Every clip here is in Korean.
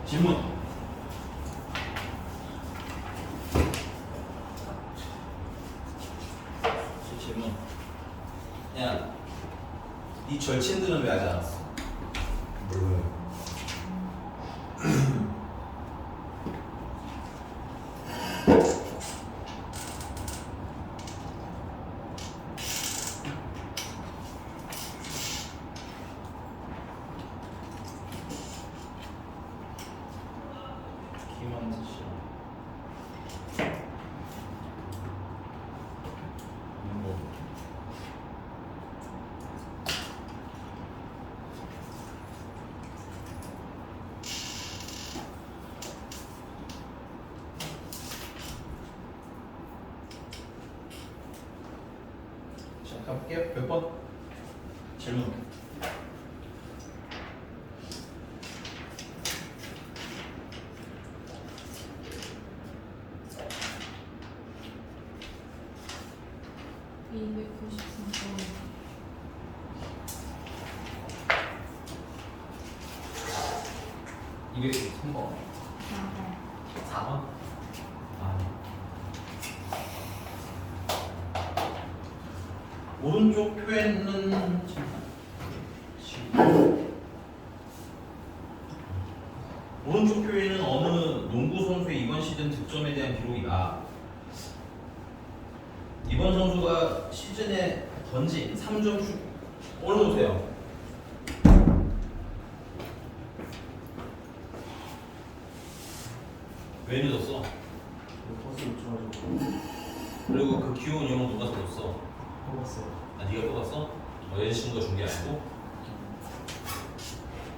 질문. 질문. 야, 이 절친들은 왜 하지 않았어? 몰라요. 김한지 씨. 뭐. 자, 가볼게요. 몇 번? 질문. 이게 3번. 4번? 아. 오른쪽 표에는 오른쪽 표에는 어느 농구 선수의 이번 시즌 득점에 대한 기록이다. 이번 선수가 시즌에 던진 3점 슛 올려놓으세요. 왜 늦었어? 버스 못 쳐가지고 그리고 그 귀여운 영어 누가 써줬어? 뽑았어요. 아, 네가 뽑았어? 여자친구가 준 게 아니고?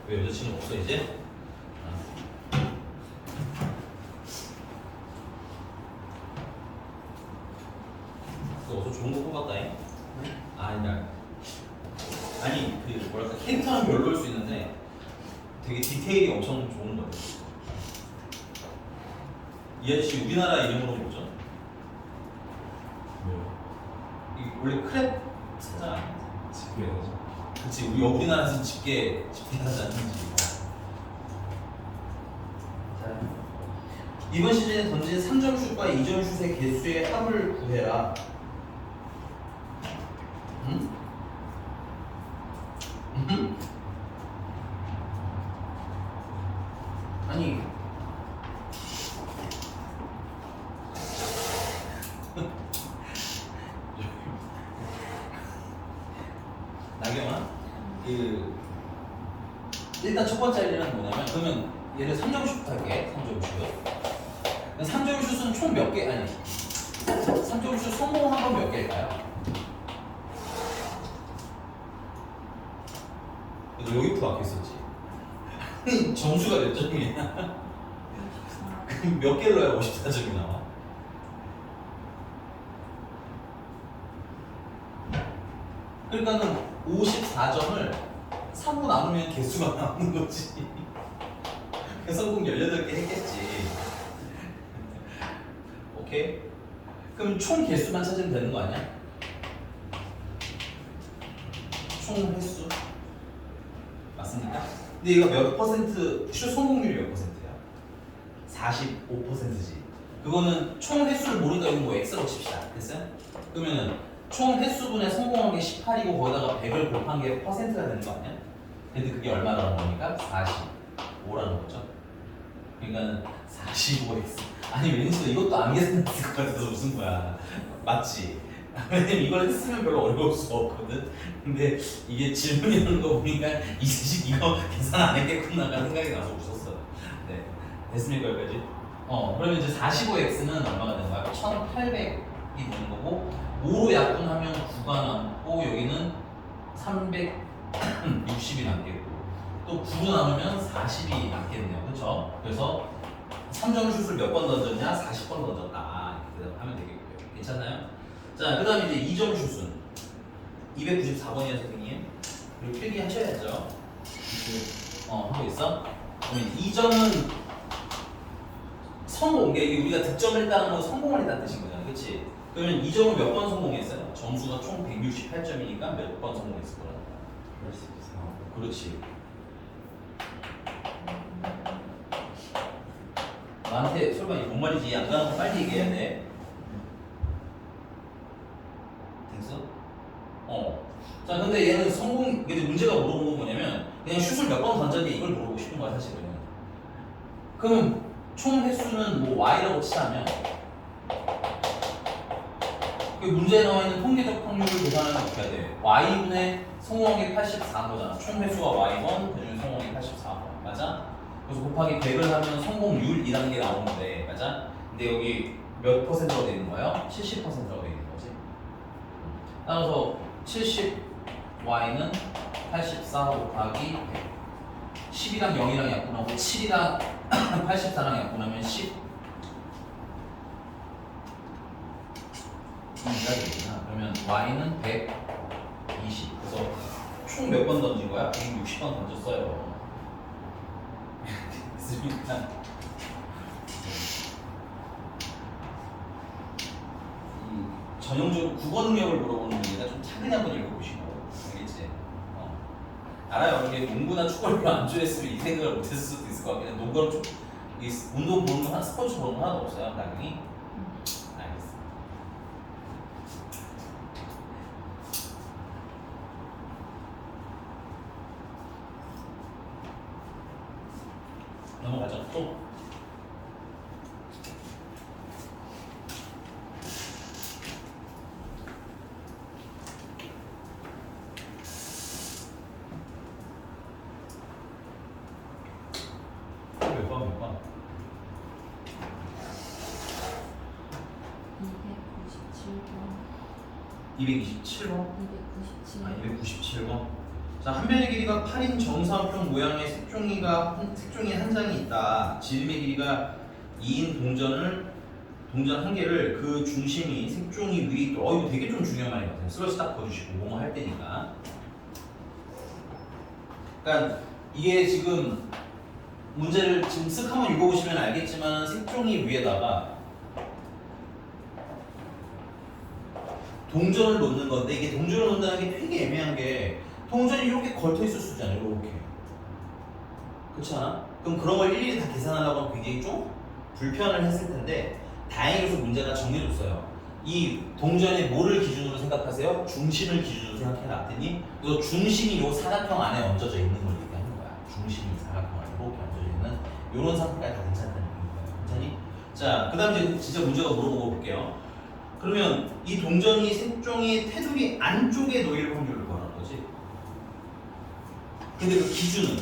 왜 여자친구 없어 이제? 너 어서 좋은 거 뽑았다잉? 아니다. 아니 그 뭐랄까 캐릭터는 별로일 수 있는데 되게 디테일이 엄청 좋은 거예요. 이 아저씨 우리나라 이름으로 뭐죠? 왜요? 이 원래 크랩 사자. 집회에서 그치 우리나라에서 집게 하지 않는지. 자, 이번 시즌에 던진 3점 슛과 2점 슛의 개수의 합을 구해라. 응? 응? 아니 나경아, 그 일단 첫 번째 할 일은 뭐냐면 그러면 얘를 3점 슛부터 할게. 3점 슛. 3점 슛은 총 몇 개? 아니 3점 슛 성공한 건 몇 개일까요? 너 여기 부학교 있었지? 점수가 몇 점이야? 그럼 몇 개를 넣어야 54점이 나와? 그러니까는 54점을 3로 나누면 개수가 나오는 거지. 성공 18개 했겠지. 오케이? 그럼 총 개수만 찾으면 되는 거 아니야? 총 횟수 맞습니까? 근데 이거 몇 퍼센트, 슛 성공률이 몇 퍼센트야? 45%지. 그거는 총 횟수를 모르니까 이건 뭐 X라고 칩시다. 됐어요? 그러면은 총 횟수분의 성공한 게 18이고 거기다가 100을 곱한 게 퍼센트가 되는 거 아니야? 근데 그게 얼마라는 거니까? 45라는 거죠. 그러니까는 45x. 아니 왠지 이것도 안 계산했을 것 같아서 웃은 거야. 맞지? 왜냐면 이걸 했으면 별로 어려울 수가 없거든. 근데 이게 질문이라는 거 보니까 이 자식 이거 계산 안 했겠구나가 생각이 나서 웃었어요. 네, 됐습니까 여기까지? 그러면 이제 45x는 얼마가 되는 거야? 1800이 되는 거고 5로 약분하면 9가 남고 여기는 360이 남겠고 또 9로 나누면 40이 남겠네요. 그렇죠? 그래서 3점 슛을 몇 번 던졌냐? 40번 던졌다. 이렇게 하면 되겠고요. 괜찮나요? 자, 그 다음에 이제 2점 슛은 294번이에요, 선생님. 그리고 필기 하셔야죠. 하고 있어? 그러면 2점은 성공, 이게 우리가 득점을 했다는 건 성공을 했다는 뜻인 거잖아, 그치? 그러면 2점은 몇 번 성공했어요? 점수가 총 168점이니까 몇 번 성공했을 거야? 84. 그렇지. 나한테 설마 이게 뭔 말이지? 안 가는 거 빨리 얘기해야 돼. 됐어? 자, 근데 얘는 근데 문제가 물어본 건 뭐냐면, 그냥 슛을 몇 번 던졌니? 이걸 물어보고 싶은 거야, 사실은. 그럼 총 횟수는 뭐 Y라고 치자면, 그 문제에 나와 있는 통계적 확률을 계산하면 어떻게 해야 돼? Y분의 성공하기 84거잖아. 총 횟수가 Y1, 그중에 성공하기 84번. 맞아? 그래서 곱하기 100을 하면 성공률이라는 게 나오는데, 맞아? 근데 여기 몇 퍼센트가 되는 거예요? 70%가 되는 거지. 따라서 70Y는 84 곱하기 100. 10이랑 0이랑 약분하고 7이랑 84랑 약분하면 10. 이가 되구나. 그러면 Y는 120. 그래서 총 몇 번 던진 거야? 160번 던졌어요. 됐습니까? 전형적으로 국어 능력을 물어보는 문제가 좀 차근히 한번 읽어보시고. 알겠지? 알아요. 이게 농구나 축구를 안 좋아했으면 이 생각을 못했을 수도 있을 것 같긴 해. 농구는 좀, 운동 보는 거, 스포츠 보는 거 하나도 없어요. 당연히. 알겠어. 넘어가죠. 또. 몇 번? 227번? 297번. 자, 한 변의 길이가 8인 정사각형 모양의 색종이 한 장이 있다. 지름의 길이가 2인 동전 한 개를 그 중심이 색종이 위에 있다. 이거 되게 좀 중요한 말이거든요. 슬러시 딱 보여주시고 뭐뭐 할 때니까. 그러니까 이게 지금 문제를 지금 쓱 한번 읽어보시면 알겠지만 색종이 위에다가 동전을 놓는 건데, 이게 동전을 놓는다는 게 되게 애매한 게 동전이 이렇게 걸터 있을 수 있잖아요. 이렇게. 그렇지 않아? 그럼 그런 걸 일일이 다 계산하려고 하면 굉장히 좀 불편을 했을 텐데, 다행히 그래서 문제가 정해줬어요. 이 동전의 뭐를 기준으로 생각하세요? 중심을 기준으로 생각해라 했더니, 그래서 중심이 요 사각형 안에 얹어져 있는 걸 얘기하는 거야. 중심이 사각형 안에 이렇게 얹어져 있는 이런 상태가 다 괜찮다는 거예요. 괜찮니? 자, 그 다음 이제 진짜 문제가 물어보고 볼게요. 그러면 이 동전이 색종이 테두리 안쪽에 놓일 확률을 구하는 거지. 근데 그 기준은,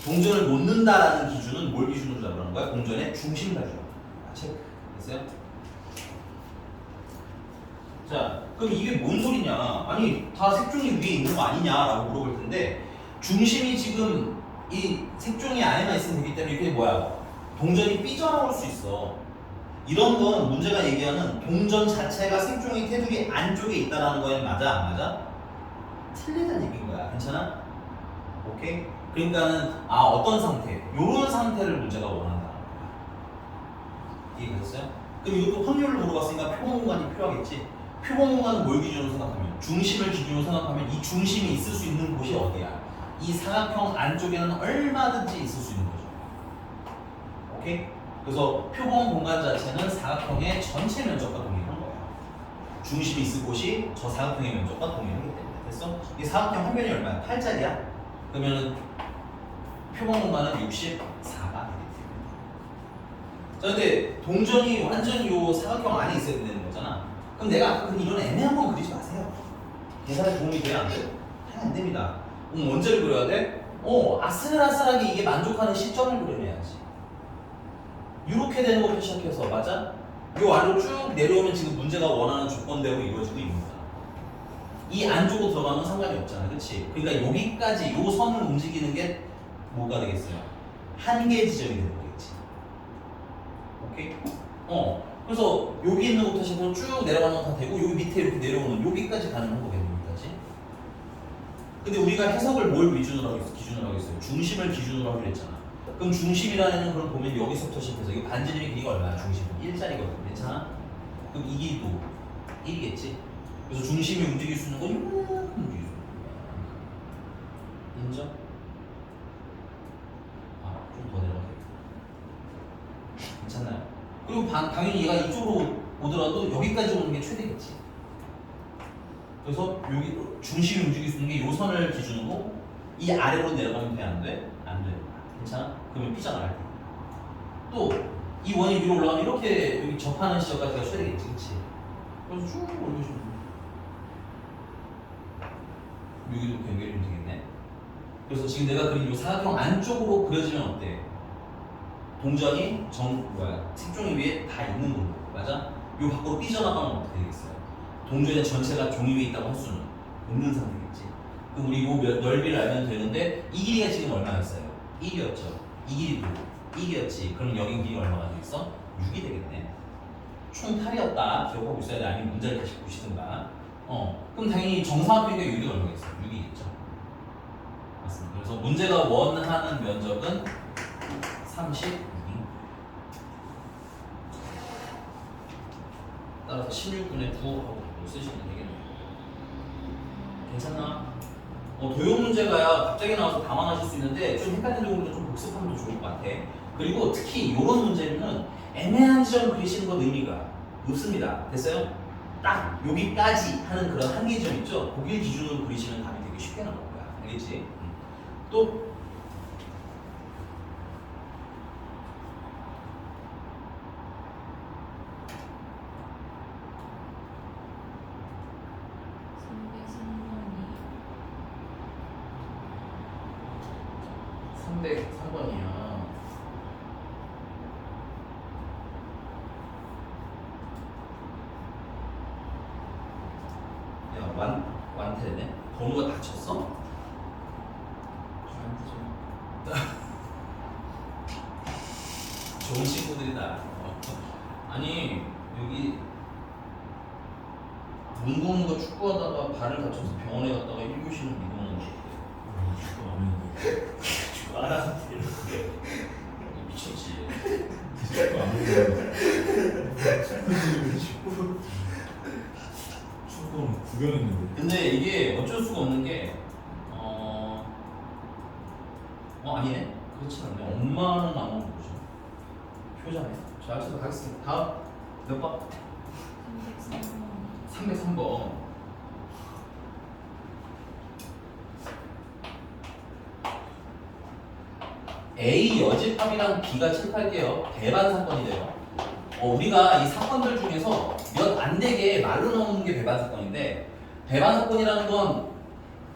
동전을 놓는다라는 기준은 뭘 기준으로 잡으라는 거야? 동전의 중심 가지고. 체크. 됐어요? 자, 그럼 이게 뭔 소리냐? 아니, 다 색종이 위에 있는 거 아니냐라고 물어볼 텐데, 중심이 지금 이 색종이 안에만 있으면 되기 때문에 이게 뭐야? 동전이 삐져나올 수 있어. 이런 건 문제가 얘기하는 동전 자체가 색종이 테두리 안쪽에 있다라는 거에 맞아? 안 맞아? 틀리다는 얘기인 거야. 괜찮아? 오케이? 그러니까는 어떤 상태? 요런 상태를 문제가 원한다. 이해됐어요? 그럼 이것도 확률을 물어봤으니까 표본 공간이 필요하겠지? 표본 공간은 뭘 기준으로 생각하면? 중심을 기준으로 생각하면 이 중심이 있을 수 있는 곳이 어디야? 이 사각형 안쪽에는 얼마든지 있을 수 있는 거죠. 오케이? 그래서 표본 공간 자체는 사각형의 전체 면적과 동일한 거예요. 중심이 있을 곳이 저 사각형의 면적과 동일하기 때문에. 됐어? 이 사각형 한 변이 얼마야? 8짜리야? 그러면은 표본 공간은 64가 되겠지. 자, 근데 동전이 완전히 요 사각형 안에 있어야 되는 거잖아. 그럼 내가 아까 이런 애매한 건 그리지 마세요. 계산에 도움이 돼야 안 돼요? 안 됩니다. 언제를 그려야 돼? 아슬아슬하게 이게 만족하는 시점을 그려내야지. 이렇게 되는 것부터 시작해서, 맞아? 요 아래로 쭉 내려오면 지금 문제가 원하는 조건대로 이루어지고 있는 거야. 이 안쪽으로 들어가면 상관이 없잖아. 그치? 그러니까 여기까지 요 선을 움직이는 게 뭐가 되겠어요? 한계 지점이 되는 거겠지. 오케이? 그래서 여기 있는 것부터 시작해서 쭉 내려가는 건 다 되고, 여기 밑에 이렇게 내려오는 여기까지 가능한 거겠네. 여기까지. 근데 우리가 해석을 뭘 기준으로 하겠어요? 중심을 기준으로 하기로 했잖아. 그럼 중심이라는 걸 보면 여기서부터 시작해서 이 반지름의 길이가 얼마야? 중심은 1짜리거든. 괜찮아? 그럼 이 길이도 1이겠지? 그래서 중심이 움직일 수 있는 건 이만큼 움직일 수 있는 거야. 인정? 좀 더 내려가야 돼. 괜찮나요? 그리고 당연히 얘가 이쪽으로 오더라도 여기까지 오는 게 최대겠지. 그래서 여기 중심이 움직일 수 있는 게 요 선을 기준으로 이 아래로 내려가면 돼? 안 돼? 안 돼. 괜찮아? 그러면 삐져나갈 때. 또 이 원이 위로 올라가면 이렇게 여기 접하는 지점까지가 최대겠지. 그치? 그래서 쭉 올려주면 여기도 연결이 좀 되겠네. 그래서 지금 내가 그린 이 사각형 안쪽으로 그려지면 어때? 동전이 색종이 위에 다 있는 거고, 맞아? 요 밖으로 삐져나가면 어떻게 되겠어요? 동전의 전체가 종이 위에 있다고 할 수는 없는 상태겠지. 그럼 우리 요 넓이를 알면 되는데 이 길이가 지금 얼마였어요? 1이었죠. 이 길이도 1이었지. 그럼 여기 길이 얼마가 되겠어? 6이 되겠네. 총 8이었다. 기억하고 있어야 돼. 아니면 문제를 다시 보시든가. 그럼 당연히 정사각형의 6이 얼마겠어? 6이겠죠. 맞습니다. 그래서 문제가 원하는 면적은 36. 따라서 16분의 9하고 쓰시면 되겠네요. 괜찮나? 도형 문제가 갑자기 나와서 당황하실 수 있는데 좀 헷갈리는 정도로 좀 복습하면 더 좋을 것 같아. 그리고 특히 이런 문제는 애매한 지점 그리시는 건 의미가 없습니다. 됐어요? 딱 여기까지 하는 그런 한계 지점 있죠? 거길 기준으로 그리시면 답이 되게 쉽게 나올 거야. 알겠지? 또 선배 303번이야. 야, 완태네? 번호가 다쳤어? 좋은 친구들이다. 아니, 여기 문 보는 거 축구하다가 발을 다쳐서 병원에 갔다가 1교시는 미동하는 거 같아. 축구 안 하는데 이렇게. 미쳤지. 축구는 구경했는데. 근데 이게 어쩔 수가 없는 게 아니네. 그렇지 않네. 엄마는 안 오는 거죠. 효자네. 자, 알겠습니다. 가겠습니다. 다음 몇 번? 303번. A 여집합이랑 B가 칠할게요. 배반 사건이 돼요. 우리가 이 사건들 중에서 몇 안 되게 말로 나오는 게 배반 사건인데, 배반 사건이라는 건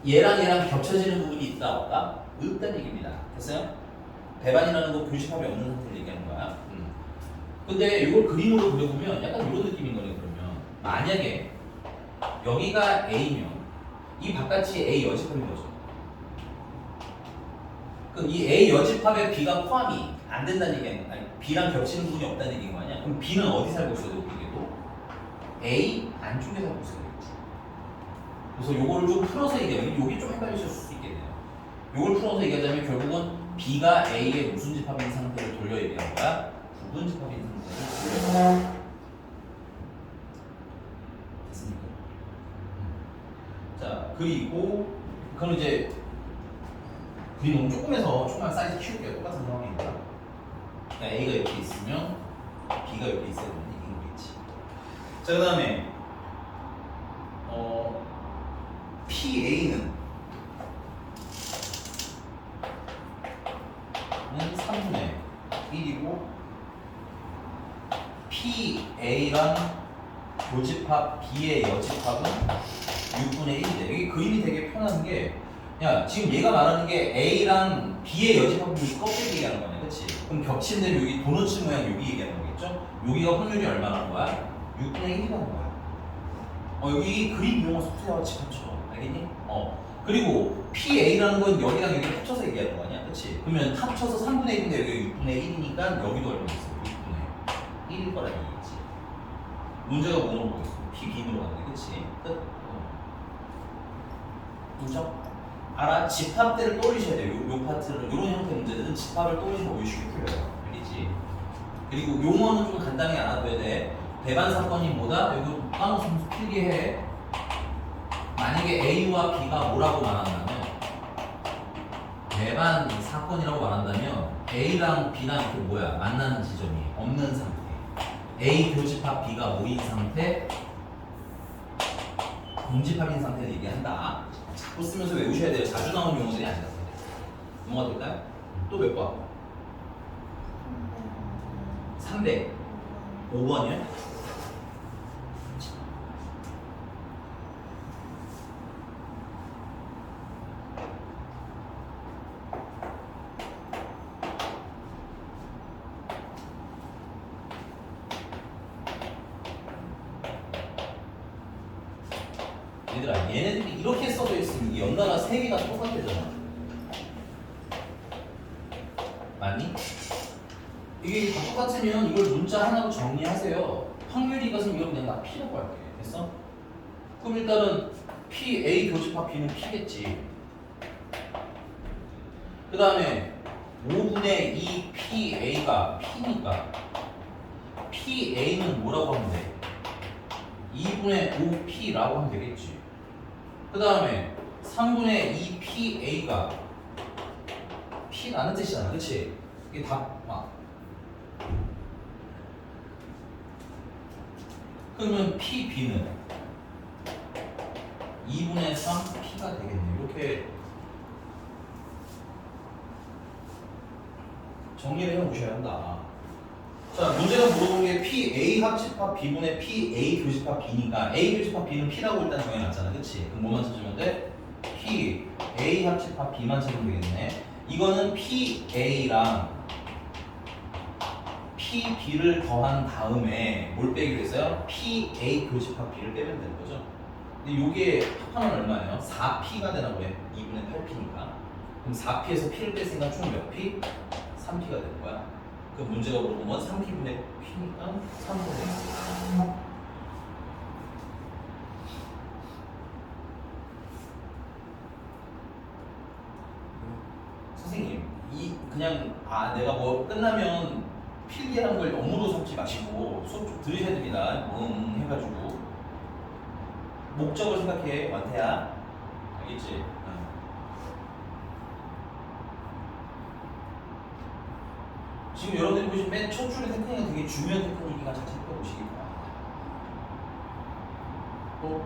얘랑 겹쳐지는 부분이 있다 없다? 없다는 얘기입니다. 됐어요? 배반이라는 거 교집합이 없는 상태를 얘기하는 거야. 근데 이걸 그림으로 그려보면 약간 이런 느낌인 거네. 그러면 만약에 여기가 A면 이 바깥이 A 여집합인 거죠. 그럼 이 A 여집합에 B가 포함이 안 된다는 얘기는, 아니 B랑 겹치는 부분이 없다는 얘기인 거 아니야? 그럼 B는 어디 살고 있어야 돼? 우리게도 A 안쪽에 살고 있어야 되겠지. 그래서 요거를 좀 풀어서 얘기하면 요게 좀 헷갈리실 수 있겠네요. 요걸 풀어서 얘기하자면 결국은 B가 A의 무슨 집합인 상태를 돌려 얘기하는 거야? 부분 집합인 상태를 돌려. 됐습니까? 자, 그리고 그럼 이제 그림 너무 조금만 사이즈 키울게요. 똑같은 상황이니까. 그러니까 A가 이렇게 있으면 B가 이렇게 있어야 되는 얘기인 거겠지. 자, 그 다음에 PA는 3분의 1이고 PA랑 교집합 B의 여집합은 6분의 1이 돼. 여기 그림이 되게 편한 게, 야, 지금 얘가 말하는 게 A랑 B의 여집합은 이 껍데기 얘기하는 거네. 그치? 그럼 겹치는 여기 도너츠 모양 여기 얘기하는 거겠죠? 여기가 확률이 얼마나 거야? 6분의 1이라는 거야. 여기 그림 이용한 소프트웨어가 집합쳐. 알겠니? 그리고 PA라는 건 여기랑 여기를 합쳐서 얘기하는 거 아니야? 그치? 그러면 합쳐서 3분의 1인데 여기 6분의 1이니까 여기도 얼마겠어? 6분의 1일 거라 얘기겠지. 문제가 뭐 물어보겠어? P, B 물어봤는데, 그치? 끝? 그죠? 알아? 집합들을 떠올리셔야 돼요. 요 파트를, 요런 형태의 문제들은 집합을 떠올리시면 오히려 쉽게 풀려요. 알겠지? 그리고 용어는 좀 간단히 알아둬야 돼. 배반 사건이 뭐다? 여기 까놓고 필기해. 만약에 A와 B가 뭐라고 말한다면, 배반 사건이라고 말한다면 A랑 B랑 이렇게 뭐야 만나는 지점이 없는 상태. A 교집합 B가 모인 상태, 공집합인 상태를 얘기한다. 자꾸 쓰면서 외우셔야 돼요. 자주 나오는 용어들이 아니라서. 뭐가 될까요? 또 몇 번? 300. 5번이요? 얘들아, 얘네들이 이렇게 써져 있으면 이 연달아 3개가 똑같대잖아. 맞니? 이게 다 똑같으면 이걸 문자 하나로 정리하세요. 확률이 이것은 이거 그냥 나 P라고 할게. 됐어? 그럼 일단은 P, A 교집합 B는 P겠지. 그 다음에 5분의 2 PA가 P니까 PA는 뭐라고 하면 돼? 2분의 5P라고 하면 되겠지. 그 다음에 3분의 2PA가 P라는 뜻이잖아. 그치? 이게 다 막. 그러면 PB는 2분의 3P가 되겠네. 이렇게 정리를 해보셔야 한다. 자, 문제가 물어본 게 PA 합집합 B분의 PA 교집합 B니까 A 교집합 B는 P라고 일단 정해놨잖아. 그치? 그럼 뭐만 찾으면 돼? PA 합집합 B만 찾으면 되겠네. 이거는 PA랑 PB를 더한 다음에 뭘 빼기로 했어요? PA 교집합 B를 빼면 되는 거죠. 근데 요게 합하면 얼마예요? 4P가 되나 보네. 2분의 8P니까. 그럼 4P에서 P를 뺐으니까 총 몇 P? 3P가 되는 거야. 그 문제가 물어보면 3P분의 P니까 3분의 1. 선생님, 이 그냥 내가 뭐 끝나면 필기하는 걸 업무로 삼지 마시고 수업 좀 들으셔야 됩니다. 해가지고 목적을 생각해. 완태야, 알겠지? 지금 여러분들이 보시면 맨 첫 줄의 테크닉은 되게 중요한 테크닉이니까 잘 살펴보시기 바랍니다. 또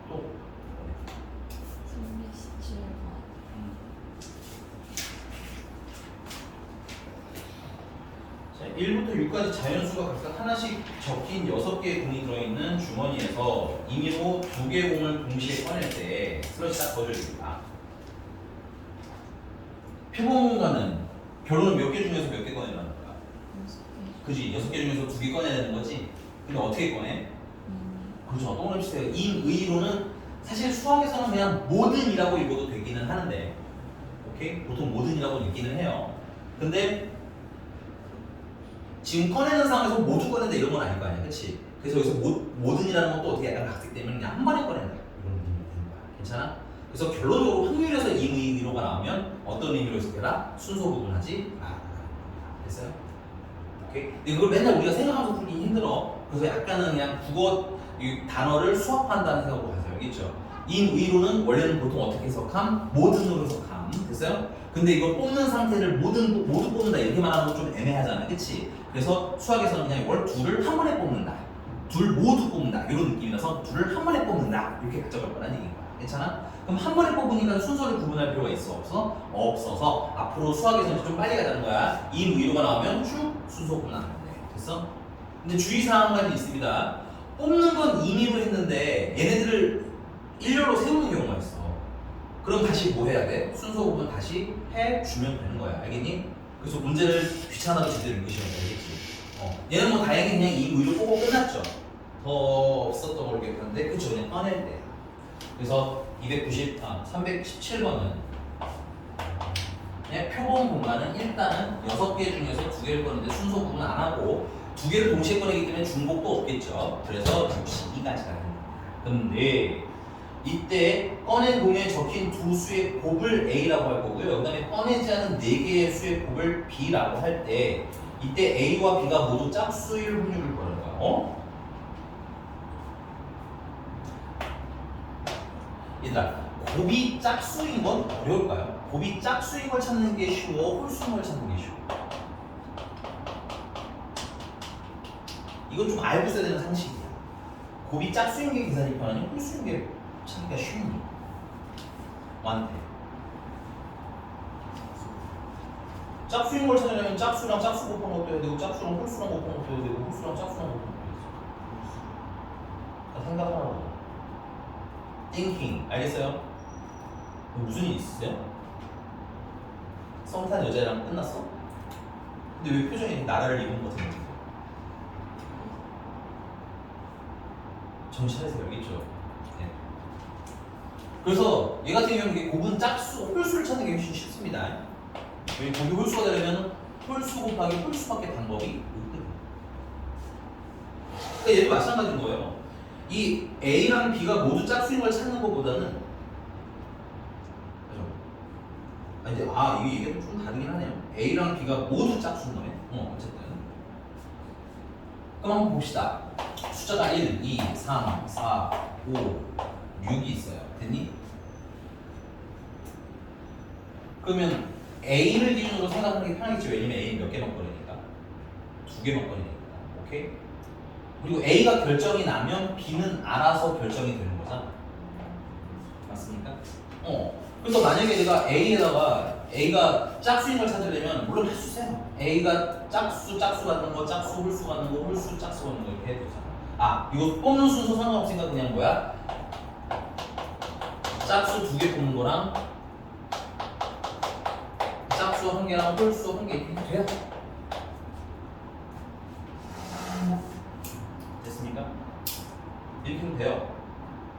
또 317번. 자, 1부터 6까지 자연수가 각각 하나씩 적힌 6개의 공이 들어있는 주머니에서 임의로 2개의 공을 동시에 꺼낼 때 슬롯이 딱 거져야 됩니다. 표본공간은 결론은 몇 개 중에서 몇 개 꺼내라는 거야? 6개. 그지? 6개 중에서 2개 꺼내야 되는 거지? 근데 어떻게 꺼내? 그렇죠. 동그라미세요. 임의로는 사실 수학에서는 그냥 모든이라고 읽어도 되기는 하는데, 오케이? 보통 모든이라고 읽기는 해요. 근데 지금 꺼내는 상황에서 모두 꺼낸다 이런 건 아닐 거 아니야, 그렇지? 그래서 여기서 모든이라는 것도 어떻게 약간 각색 때문에 그냥 한 번에 꺼낸다 이런 느낌이 드는 거야. 괜찮아? 그래서 결론적으로 확률에서 임의로가 나오면 어떤 의미로 해석해라? 순서 구분하지 말아라. 됐어요? 오케이? 근데 그걸 맨날 우리가 생각하면서 풀기 힘들어. 그래서 약간은 그냥 국어 이 단어를 수학한다는 생각으로 하세요. 알겠죠? 임의로는 원래는 보통 어떻게 해석함? 모든으로 해석함. 됐어요? 근데 이거 뽑는 상태를 모두 뽑는다 이렇게 말하는 건 좀 애매하잖아. 그치? 그래서 수학에서는 그냥 이걸 둘을 한 번에 뽑는다. 둘 모두 뽑는다. 이런 느낌이라서 둘을 한 번에 뽑는다. 이렇게 가져갈 거라는 얘기인 거야. 괜찮아? 그럼 한 번에 뽑으니까 순서를 구분할 필요가 있어? 없어? 없어서 앞으로 수학에서는 좀 빨리 가자는 거야. 임의로가 나오면 쭉 순서 구분하는 건데. 됐어? 근데 주의사항 가지 있습니다. 뽑는 건 임의로 했는데 얘네들을 일렬로 세우는 경우가 있어. 그럼 다시 뭐 해야 돼? 순서 구분 다시 해주면 되는 거야. 알겠니? 그래서 문제를 귀찮아도 제대로 읽으시면 돼. 알겠지? 얘는 뭐 다행히 그냥 이 의로 보고 끝났죠. 더 없었던 걸로 기억하는데 그쵸? 그냥 꺼낼 때. 그래서 317번은 표본 공간은 일단은 6개 중에서 2개를 꺼내는데 순서 구분 안 하고 2개를 동시에 꺼내기 때문에 중복도 없겠죠. 그래서 62가지가 되는 겁니다. 근데 이때 꺼낸 공에 적힌 두 수의 곱을 A라고 할 거고요. 그 다음에 꺼내지 않은 4개의 수의 곱을 B라고 할 때 이때 A와 B가 모두 짝수일 확률을 구하는 거야. 얘들아, 곱이 짝수인 건 어려울까요? 곱이 짝수인 걸 찾는 게 쉬워, 홀수인 걸 찾는 게 쉬워? 이건 좀 알고 있어야 되는 상식이야. 곱이 짝수인 게 계산이 편하니 홀수인 게 찾기가 쉬우니. 완대. 짝수인 걸 찾으려면 짝수랑 짝수 곱한 것도 해야 되고 짝수랑 홀수랑 곱한 것도 해야 되고 홀수랑 짝수랑 곱한 것도 해야 돼. 생각하라고. thinking. 알겠어요? 무슨 일 있으세요? 썸 탄 여자랑 끝났어? 근데 왜 표정이 나라를 입은 것 같은데? 정신 차리세요. 알겠죠? 네. 그래서 얘 같은 경우는 이게 곱은 짝수, 홀수를 찾는 게 훨씬 쉽습니다. 왜 곱이 홀수가 되려면 홀수 곱하기 홀수밖에 방법이 없거든요. 그러니까 얘도 마찬가지인 거예요. 이 A랑 B가 모두 짝수인 걸 찾는 것보다는 근데 이게 얘기가 좀 다르긴 하네요. A랑 B가 모두 짝수인 거네. 어쨌든 그럼 한번 봅시다. 숫자가 1, 2, 3, 4, 5, 6이 있어요. 됐니? 그러면 A를 기준으로 생각하는 게 편하겠지. 왜냐면 A는 몇 개만 꺼내니까 2개만 꺼내니까. 오케이? 그리고 A가 결정이 나면 B는 알아서 결정이 되는 거잖아. 맞습니까? 그래서 만약에 내가 A가 짝수인 걸 찾으려면 물론 할 수 있어요. A가 짝수 같은 거, 짝수 홀수 같은 거, 홀수 짝수 같은 거 이렇게 해도 되잖아. 이거 뽑는 순서 상관없으니까 그냥 뭐야? 짝수 2개 뽑는 거랑 짝수 1개랑 홀수 1개 이렇게 해도 돼요. 됐습니까? 이렇게 하면 돼요.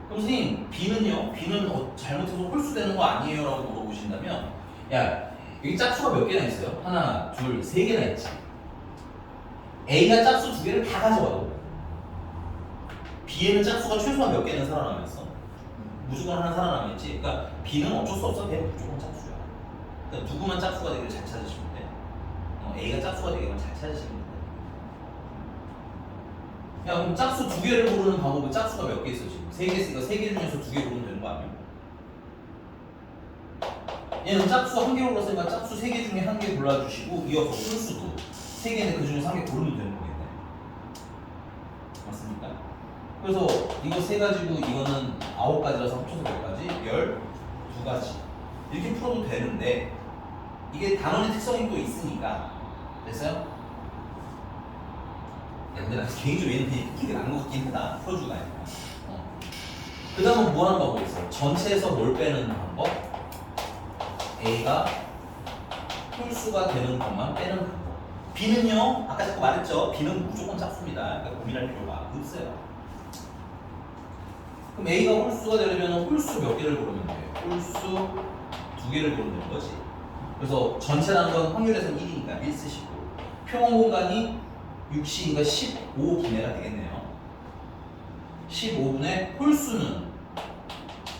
그럼 선생님 B는요? B는 잘못해서 홀수 되는 거 아니에요? 라고 물어보신다면 야 여기 짝수가 몇 개나 있어요? 하나, 둘, 3개나 있지. A가 짝수 2개를 다 가져와도 B에는 짝수가 최소한 몇 개는 살아남았어? 무조건 하나 살아남았지. 그러니까 B는 어쩔 수 없어. 걔는 무조건 짝수야. 그러니까 누구만 짝수가 되기를 잘 찾으시면 돼. A가 짝수가 되기를 잘 찾으시면 돼. 야 그럼 짝수 2개를 고르는 방법은 짝수가 몇 개 있어 지금? 3개 있으니까 3개 중에서 2개 고르면 되는 거 아니야? 얘는 짝수 1개 골랐으니까 짝수 3개 중에 1개 골라주시고 이어서 홀수도 3개는 그 중에서 1개 고르면 되는 거겠네. 맞습니까? 그래서 이거 3가지고 이거는 9가지라서 합쳐서 몇 가지? 12가지 이렇게 풀어도 되는데 이게 단원의 특성이 또 있으니까 됐어요? 근데 나 개인적으로 얘는 되게 크게 난 것 같긴 하다. 풀어주고 가니까. 그 다음은 뭐 하는 방법이 있어요? 전체에서 뭘 빼는 방법? A가 홀수가 되는 것만 빼는 방법. B는요, 아까 자꾸 말했죠? B는 무조건 짝수입니다. 그러니까 고민할 필요가 없어요. 그럼 A가 홀수가 되려면 홀수 몇 개를 고르면 돼요? 홀수 2개를 고르면 되는 거지. 그래서 전체라는 건 확률에서는 1이니까 1 쓰시고 표본 공간이 60인가 15분해가 되겠네요. 15분의 홀수는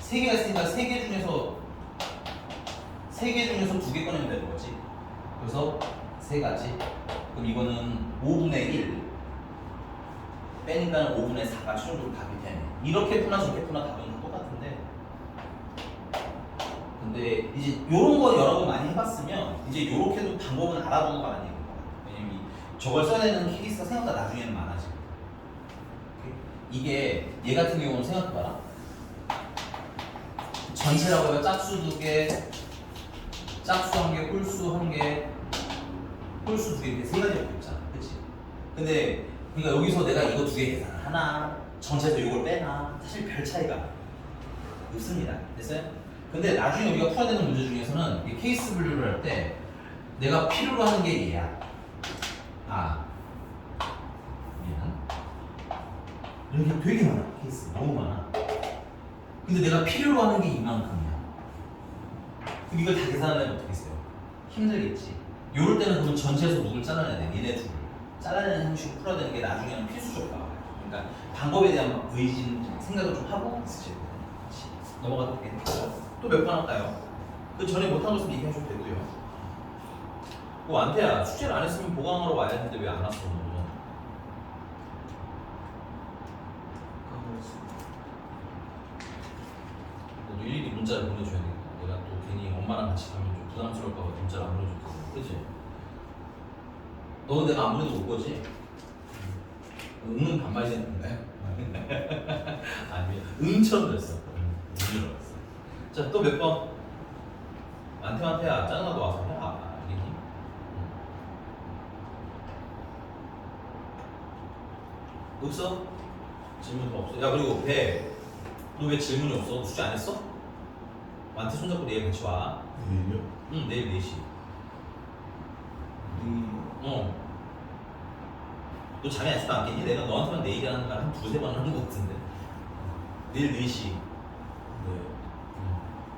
3개가 있으니까 3개 중에서 2개 꺼내면 되는 거지. 그래서 3가지. 그럼 이거는 5분의 1 빼니까 5분의 4가 최종적으로 답이 되네. 이렇게 푸나 저렇게 푸나 답은 똑같은데 근데 이제 요런 거 여러 번 많이 해봤으면 이제 요렇게도 방법은 알아두고 가는 얘기예요. 왜냐면 저걸 써야 되는 케이스가 생각보다 나중에는 많아져. 이게 얘 같은 경우는 생각해봐라. 전체라고 해봐. 짝수 2개, 짝수 1개, 홀수 1개, 홀수 2개 이렇게 3가지밖에 없잖아. 그치? 근데 그러니까 여기서 내가 이거 2개 계산을 하나, 전체에서 이걸 빼나 사실 별 차이가 없습니다. 됐어요? 근데 나중에 우리가 풀어야 되는 문제 중에서는 이 케이스 분류를 할 때 내가 필요로 하는 게 얘야. 미안. 이렇게 되게 많아. 케이스 너무 많아. 근데 내가 필요로 하는 게 이만큼이야. 그럼 이걸 다 계산하려면 어떻게 했어요? 힘들겠지. 요럴 때는 그러면 전체에서 누굴 잘라내야 돼? 얘네 둘을 잘라내는 형식으로 풀어야 되는 게 나중에는 필수적이다. 그러니까 방법에 대한 의진 생각을 좀 하고 있으셔야 돼요. 넘어가도 되겠죠? 또 몇 번 할까요? 그 전에 못한 것은 얘기하셔도 되고요. 안태야, 숙제를 안 했으면 보강하러 와야 했는데 왜 안 왔어? 오늘은? 너도 일일이 문자를 보내줘야 되겠다. 내가 또 괜히 엄마랑 같이 가면 좀 부담스러울까봐 문자를 안 보내줬거든. 그치? 너는 내가 아무래도 올 거지? 응은 반말 됐는데? 아니, 응처럼 됐어. 응으로 왔어. 자, 또 몇 번? 안태한테야, 짜증나도 와서 해라. 알겠니? 없어? 질문 더 없어? 야, 그리고 배, 너 왜 질문이 없어? 너 숙제 안 했어? 완태 손잡고 내일 같이 와. 내일요? 응, 내일 4시. 너 잠이 안 치도 않겠니? 내가 너한테만 내일 하는 걸 한 두세 번 하는 것 같은데. 내일 4시. 네.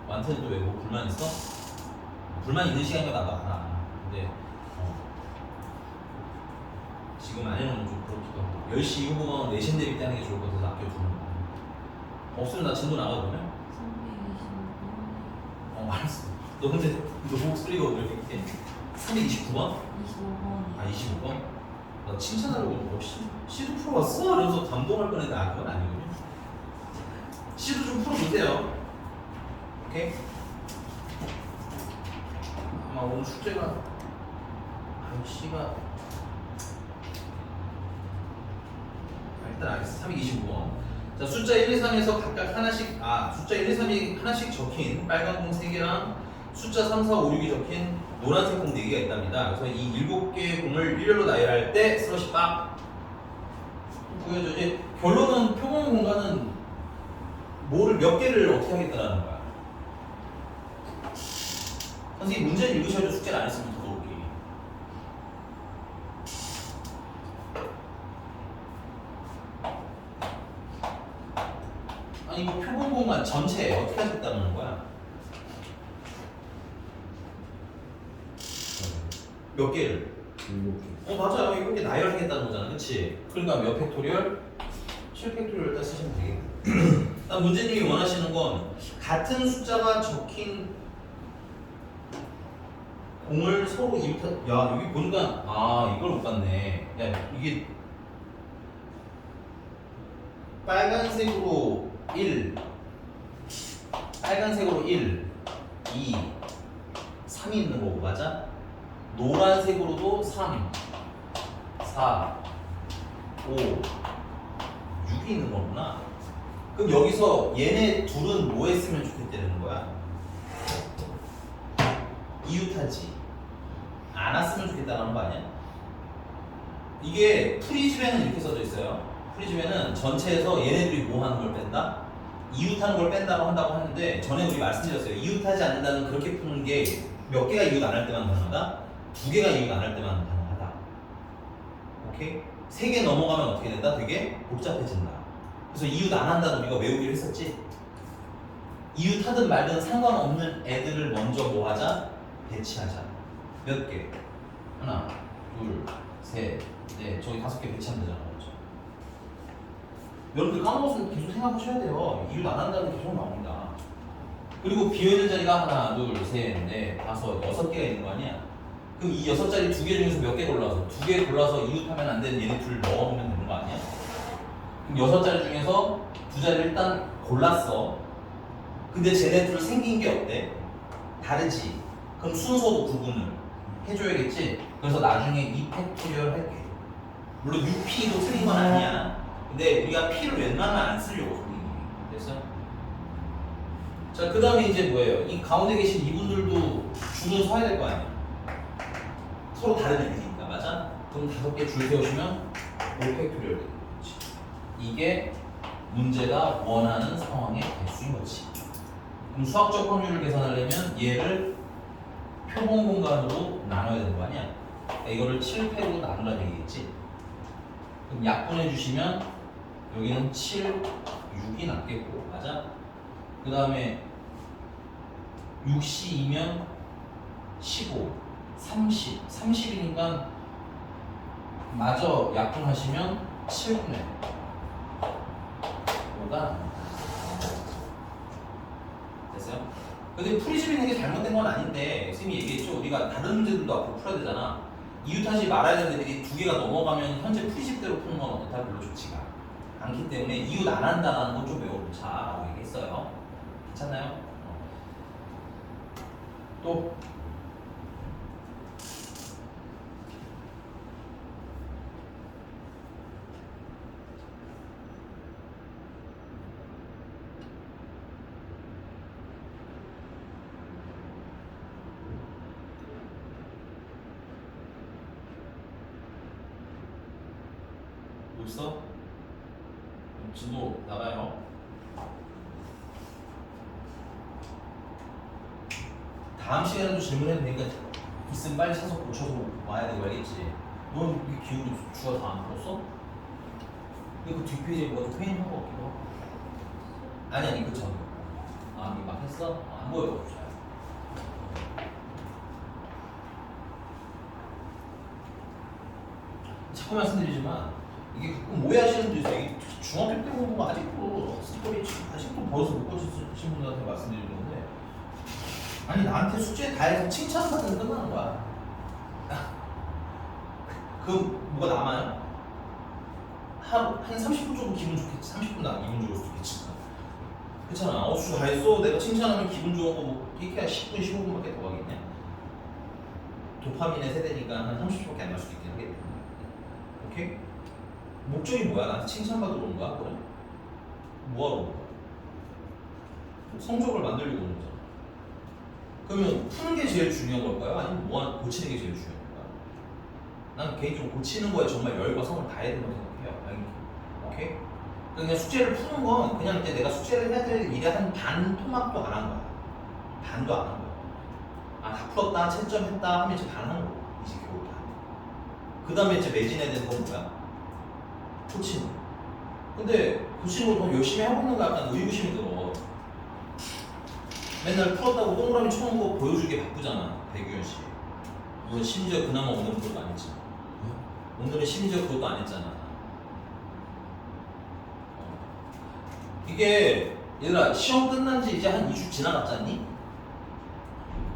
완태는 또 왜 뭐 불만 있어? 불만 있는 시간이면 나도 알아. 근데 지금 안 해놓으면 좀 그렇기도 하고 10시 이후보면 내신 대비 때 하는 게 좋을 것 같아서 아껴두는 거야. 없으면 나 진도 나가 그러면? 325번. 알았어. 너 근데 너 목소리가 왜 이렇게 329번? 25번이. 25번? 나 칭찬하려고 C도 풀어왔어? 이러면서 감동할 뻔했는데 그건 아니거든요. C도 좀 풀어보세요. 오케이? 아마 오늘 숙제가 C가 일단 알겠어. 325번. 자, 숫자 1, 2, 3에서 각각 하나씩 숫자 1, 2, 3이 하나씩 적힌 빨간 공 3개랑 숫자 3, 4, 5, 6이 적힌 노란색 공 4개가 있답니다. 그래서 이 7개의 공을 일렬로 나열할 때 슬롯이 빡 보여줘야지. 결론은 표본 공간은 뭐를 몇 개를 어떻게 하겠다라는 거야. 선생님 문제를 읽으셔야죠. 숙제를 안 했으면 더더욱이. 아니 뭐 표본 공간 전체 어떻게 하겠다는 거야? 몇 개를? 7개. 맞아요. 이렇게 나열하겠다는 거잖아. 그치? 그러니까 몇 팩토리얼? 7팩토리얼 딱 쓰시면 되겠고. 문제님이 원하시는 건 같은 숫자가 적힌 공을 서로 이웃한. 야, 여기 보니까 이걸 못 봤네. 야, 이게 빨간색으로 1, 빨간색으로 1, 2, 3이 있는 거고 맞아? 노란색으로도 3, 4, 5, 6이 있는 거구나. 그럼 여기서 얘네 둘은 뭐 했으면 좋겠다는 거야? 이웃하지 안 왔으면 좋겠다는 거 아니야? 이게 프리즘에는 이렇게 써져 있어요. 프리즘에는 전체에서 얘네들이 뭐 하는 걸 뺀다? 이웃하는 걸 뺀다고 한다고 하는데 전에 우리 말씀드렸어요. 이웃하지 않는다는 그렇게 푸는 게 몇 개가 이웃 안 할 때만 가능하다? 2개가 이웃 안 할 때만 가능하다. 오케이? 3개 넘어가면 어떻게 된다? 되게 복잡해진다. 그래서 이웃 안 한다는 우리가 외우기로 했었지? 이웃 하든 말든 상관없는 애들을 먼저 뭐 하자? 배치하자. 몇 개? 하나, 둘, 셋, 넷. 저기 5개 배치하면 되잖아. 그렇죠? 여러분들 까먹었으면 계속 생각하셔야 돼요. 이웃 안 한다는 게 계속 나옵니다. 그리고 비어있는 자리가 하나, 둘, 셋, 넷, 5, 6개가 있는 거 아니야? 그럼 이 6자리 2개 중에서 몇 개 골라서 2개 골라서 이웃하면 안 되는 얘네 둘 넣어보면 되는 거 아니야? 그럼 6자리 중에서 2자리를 일단 골랐어. 근데 쟤네 둘 생긴 게 어때? 다르지? 그럼 순서도 구분을 해줘야겠지? 그래서 나중에 2팩토리얼 할게. 물론 6P도 틀린 건 아니야. 근데 우리가 P를 웬만하면 안 쓰려고 소리. 됐어? 자, 그 다음에 이제 뭐예요? 이 가운데 계신 이분들도 줄은 서야 될 거 아니야? 서로 다른 애들이니까, 맞아? 그럼 5개 줄 세우시면 5팩토리얼 되는 거지. 이게 문제가 원하는 상황의 개수인 거지. 그럼 수학적 확률을 계산하려면 얘를 표본 공간으로 나눠야 되는 거 아니야? 그러니까 이거를 7패로 나누라 얘기겠지? 그럼 약분해 주시면 여기는 7, 6이 남겠고 맞아? 그 다음에 6시2면 15, 30, 30이니까 마저 약분하시면 7분의 5가 됐어요? 근데 풀이집 있는 게 잘못된 건 아닌데 쌤이 얘기했죠. 우리가 다른 문제들도 앞으로 풀어야 되잖아. 이웃하지 말아야 되는 애들이 두 개가 넘어가면 현재 풀이집대로 푸는 건 어떻다 별로 좋지가 않기 때문에 이웃 안 한다는 건 좀 외워놓자 라고 얘기했어요. 괜찮나요? 또 뭐 있어? 진도 나가요. 다음 시간에도 질문해도 되니까 있으면 빨리 사서 고쳐서 와야 되고 알겠지? 넌 이게 기울이 주가 다 안 풀었어? 근데 그 뒷페이지에 뭐가 페인한 거 같기도 하고 아니 그 전. 아 이거 막 했어? 안 보여 잘. 자꾸 말씀드리지만 이게 가끔 오해하시는 분들 있어요. 이게 중학교 때 공부 아직도 스토리 아직도 벌써 못 고치신 분들한테 말씀드리는 건데 아니 나한테 숙제 다 해서 칭찬받으면 끝나는 거야. 그 뭐가 남아요? 한 30분 정도 기분 좋겠지. 30분 나 기분 좋을 수도 있겠지. 그렇잖아. 숙제 다 했어. 내가 칭찬하면 기분 좋은 거뭐 이렇게 10분 15분밖에 더 가겠냐? 도파민의 세대니까 한 30초밖에 안 날 수도 있긴 하겠네. 오케이? 목적이 뭐야? 나한테 칭찬받으러 온 거야? 그래? 뭐하러 온 거야? 성적을 만들려고 오는 거잖아. 그러면 푸는 게 제일 중요한 걸까요? 아니면 뭐 고치는 게 제일 중요한 걸까요? 난 개인적으로 고치는 거에 정말 열과 성을 다해야 된다고 생각해요. 오케이? 그냥 숙제를 푸는 건 그냥 이제 내가 숙제를 해야 될 일에 한 반 토막도 안 한 거야. 반도 안 한 거야. 아, 다 풀었다, 채점 했다 하면 이제 반 한 거고. 이제 겨우 반. 그 다음에 이제 매진해야 되는 건 뭐야? 고치는 거. 근데 고치는 걸 더 열심히 하고 있는 거 약간 의구심이 들어. 맨날 풀었다고 동그라미 쳐놓은 거 보여주기 바쁘잖아, 배규현 씨. 뭐 심지어 그나마 오늘은 그것도 안 했지. 오늘은 심지어 그것도 안 했잖아. 이게 얘들아 시험 끝난 지 이제 한 2주 지나갔지 않니?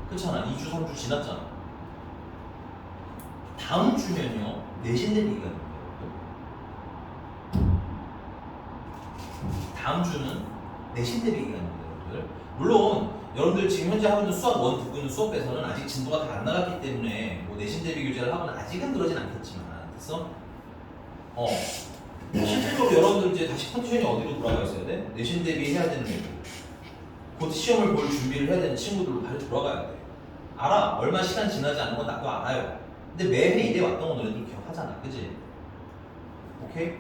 그렇잖아. 2주, 3주 지났잖아. 다음 주면요 내신 대비기가 있는 거예요. 다음 주는 내신 대비기가 있는 거예요, 여러분들. 물론 여러분들 지금 현재 하고 있는 수학 1 듣고 있는 수업에서는 아직 진도가 다 안 나갔기 때문에 뭐 내신 대비 교재를 하거나 아직은 그러진 않겠지만 됐어? 실질적으로 여러분들 이제 다시 컨디션이 어디로 돌아가 있어야 돼? 내신 대비 해야 되는 애들 곧 시험을 볼 준비를 해야 되는 친구들로 다시 돌아가야 돼. 알아. 얼마 시간 지나지 않은 건 나도 알아요. 근데 매회 이래 왔던 건 너네들 기억하잖아. 그지? 오케이?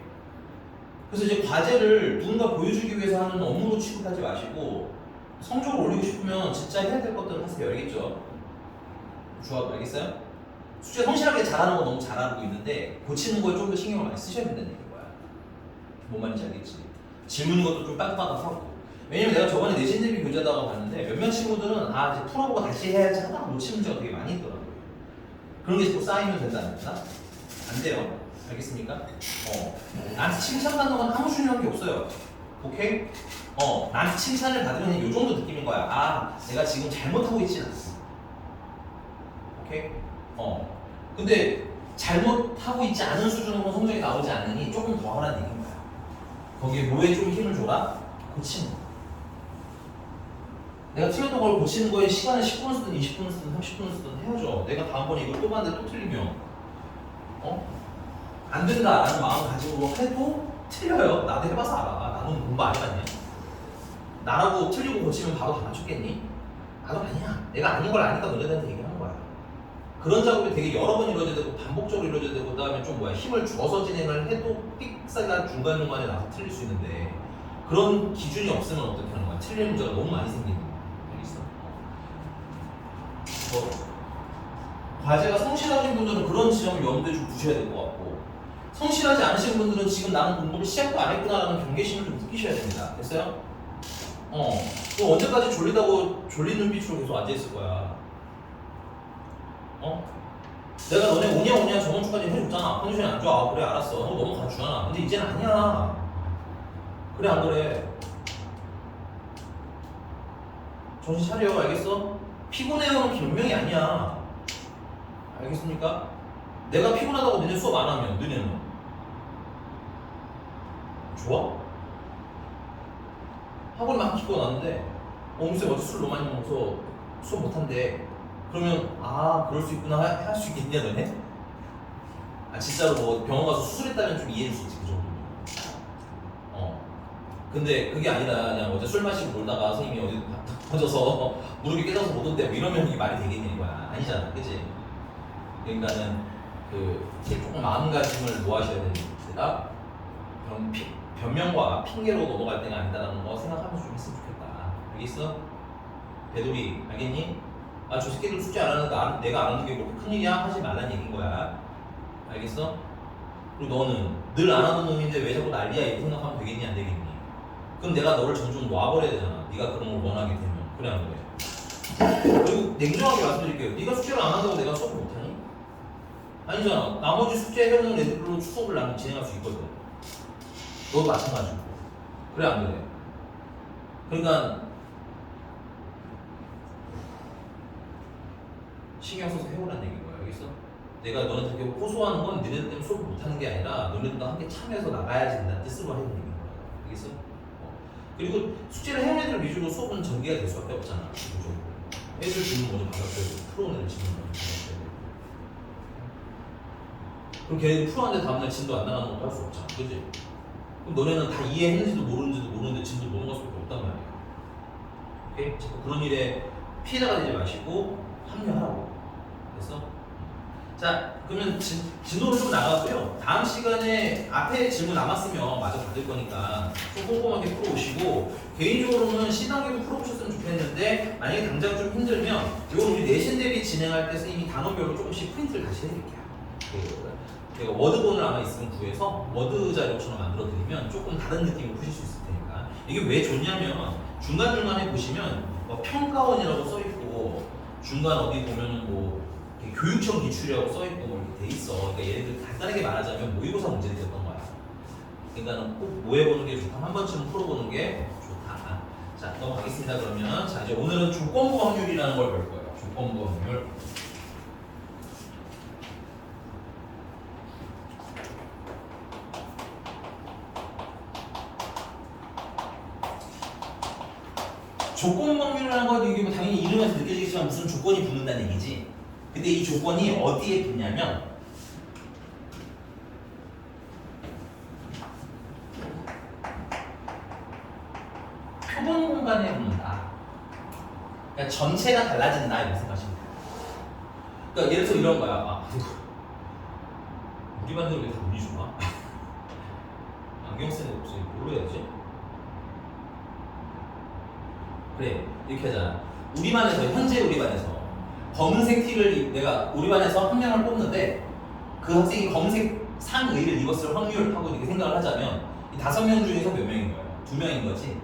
그래서 이제 과제를 누군가 보여주기 위해서 하는 업무로 취급하지 마시고 성적을 올리고 싶으면 진짜 해야 될 것들을 하세요. 알겠죠? 주하고 알겠어요? 숙제 성실하게 잘하는 건 너무 잘 알고 있는데 고치는 거에 좀 더 신경을 많이 쓰셔야 된다는 얘기인 거야. 뭔 말인지 알겠지? 질문인 것도 좀 빡빡하고. 왜냐면 내가 저번에 내신 대비 교재다가 봤는데 몇몇 친구들은 아 이제 풀어보고 다시 해야지 하다가 놓친 문제가 되게 많이 있더라고요. 그런 게 자꾸 쌓이면 된다는 거다? 안 돼요. 알겠습니까? 나한테 칭찬받는 건 아무 중요한 게 없어요. 오케이? 나한테 칭찬을 받으면 이 정도 느낌인 거야. 아, 내가 지금 잘못하고 있진 않았어. 오케이? 근데 잘못하고 있지 않은 수준으로 성적이 나오지 않으니 조금 더 하라는 얘기인 거야. 거기에 뭐에 좀 힘을 줘라? 고치는 거. 내가 틀렸던 걸 고치는 거에 시간을 10분 쓰든 20분 쓰든 30분 쓰든 해야죠. 내가 다음번에 이걸 또 봤는데 또 틀리면 안 된다라는 마음을 가지고 해도 틀려요. 나도 해봐서 알아. 나도 공부 안 해봤냐? 나라고 틀리고 고치면 바로 다 맞췄겠니? 나도 아니야. 내가 아닌 걸 아니까 너네들한테 얘기하는 거야. 그런 작업이 되게 여러 번 이루어져야 되고 반복적으로 이루어져야 되고 그다음에 좀 힘을 줘서 진행을 해도 삑사가 중간중간에 나서 틀릴 수 있는데 그런 기준이 없으면 어떻게 하는 거야? 틀릴 문제가 너무 많이 생기는 거야. 과제가 성실하신 분들은 그런 지점을 염두에 좀 두셔야 될 것 같고, 성실하지 않으신 분들은 지금 나는 공부를 시작도 안 했구나라는 경계심을 좀 느끼셔야 됩니다. 됐어요? 또 언제까지 졸리다고 졸린 눈빛으로 계속 앉아있을 거야. 내가 너네 오냐 저번 주까지 해줬잖아. 컨디션이 안 좋아. 그래 알았어. 넘어가 주잖아. 근데 이제는 아니야. 그래 안 그래? 정신 차려. 알겠어? 피곤해요는 변명이 아니야. 알겠습니까? 내가 피곤하다고 너네 수업 안 하면 너네는 좋아? 학원에 막 기고 났는데 쌤 어제 술 너무 많이 먹어서 수업 못한대. 그러면 그럴 수 있구나 할 수 있겠냐 너네? 진짜로 뭐 병원 가서 수술했다면 좀 이해할 수 있지 그 정도면. 근데 그게 아니라 그냥 어제 술 마시고 놀다가 선생님이 어디 터져서 무릎이 깨져서 못 온대 뭐 이러면 이게 말이 되겠냐 이거야. 아니잖아, 그치? 그러니까는 이제 조금 마음가짐을 모아셔야 되는 데가 변명과 핑계로 넘어갈 때가 아니다라는 거 생각하면서 좀 했으면 좋겠다. 알겠어? 배돌이 알겠니? 저 새끼들 숙제 안 하는데 내가 안 하는 게 그렇게 큰일이야? 하지 말란 얘기인 거야. 알겠어? 그리고 너는 늘 안 하는 놈인데 왜 자꾸 난리야? 이렇게 생각하면 되겠니 안 되겠니? 그럼 내가 너를 점점 놔버려야 되잖아. 네가 그런 걸 원하게 되면. 그래 안 그래? 그리고 냉정하게 말씀드릴게요. 네가 숙제를 안 한다고 내가 수업을 못하니? 아니잖아. 나머지 숙제 해오는 애들로 수업을 나는 진행할 수 있거든. 너도 마찬가지고. 그래 안 그래? 그러니까 신경 써서 해오라는 얘기인 거야. 알겠어? 내가 너네한테 호소하는 건 너네들 때문에 수업을 못하는 게 아니라 너네들과 함께 참여해서 나가야 된다는 뜻으로 하는 얘기인 거야. 알겠어? 그리고 숙제를 해온 애들 위주로 수업은 전개가 될 수밖에 없잖아. 기본적으로. 애들 질문 먼저 받아줘야 되고 풀어온 애들 질문 먼저 받아줘야 되고. 그럼 걔네들 풀어왔는데 다음날 진도 안 나가는 것도 할 수 없잖아. 그치? 그럼 너네는 다 이해했는지도 모르는데 진도 넘어갈 수밖에 없단 말이야. 오케이? 자꾸 그런 일에 피해자가 되지 마시고 합류하라고. 됐어? 자, 그러면 진도를 좀 나가고요. 다음 시간에 앞에 질문 남았으면 마저 받을 거니까 좀 꼼꼼하게 풀어오시고, 개인적으로는 C단계도 풀어보셨으면 좋겠는데 만약에 당장 좀 힘들면 이건 우리 내신 대비 진행할 때 선생님이 단원별로 조금씩 프린트를 다시 해드릴게요. 제가 워드본을 아마 있으면 구해서 워드 자료처럼 만들어드리면 조금 다른 느낌을 푸실 수 있을 테니까. 이게 왜 좋냐면 중간중간에 보시면 뭐 평가원이라고 써있고 중간 어디 보면은 뭐 교육청 기출이라고 써있고 뭐 이렇게 돼 있어. 그러니까 얘네들 간단하게 말하자면 모의고사 문제들이었던 거야. 그러니까 꼭 모여보는 게 좋다. 한 번쯤 풀어보는 게 좋다. 자, 넘어가겠습니다. 그러면 자 이제 오늘은 조건부 확률이라는 걸 배울 거예요. 조건부 확률. 조건부 확률이라는 건 이게 뭐 당연히 이름에서 느껴지겠지만 무슨 조건이 붙는다는 얘기지. 근데 이 조건이 어디에 붙냐면 표본 공간에 붙는다. 그러니까 전체가 달라진다 이렇게 생각하시면 돼요. 그러니까 예를 들어서 이런 거야. 우리 반대로 왜 다 눈이 좋아? 안경 쓰는 목소리 뭘로 해야지? 그래 이렇게 하잖아. 우리 반에서 현재 우리 반에서 검은색 티를 내가 우리 반에서 한 명을 뽑는데 그 학생이 검은색 상의를 입었을 확률하고 이렇게 생각을 하자면 이 5명 중에서 몇 명인 거예요? 2명인 거지.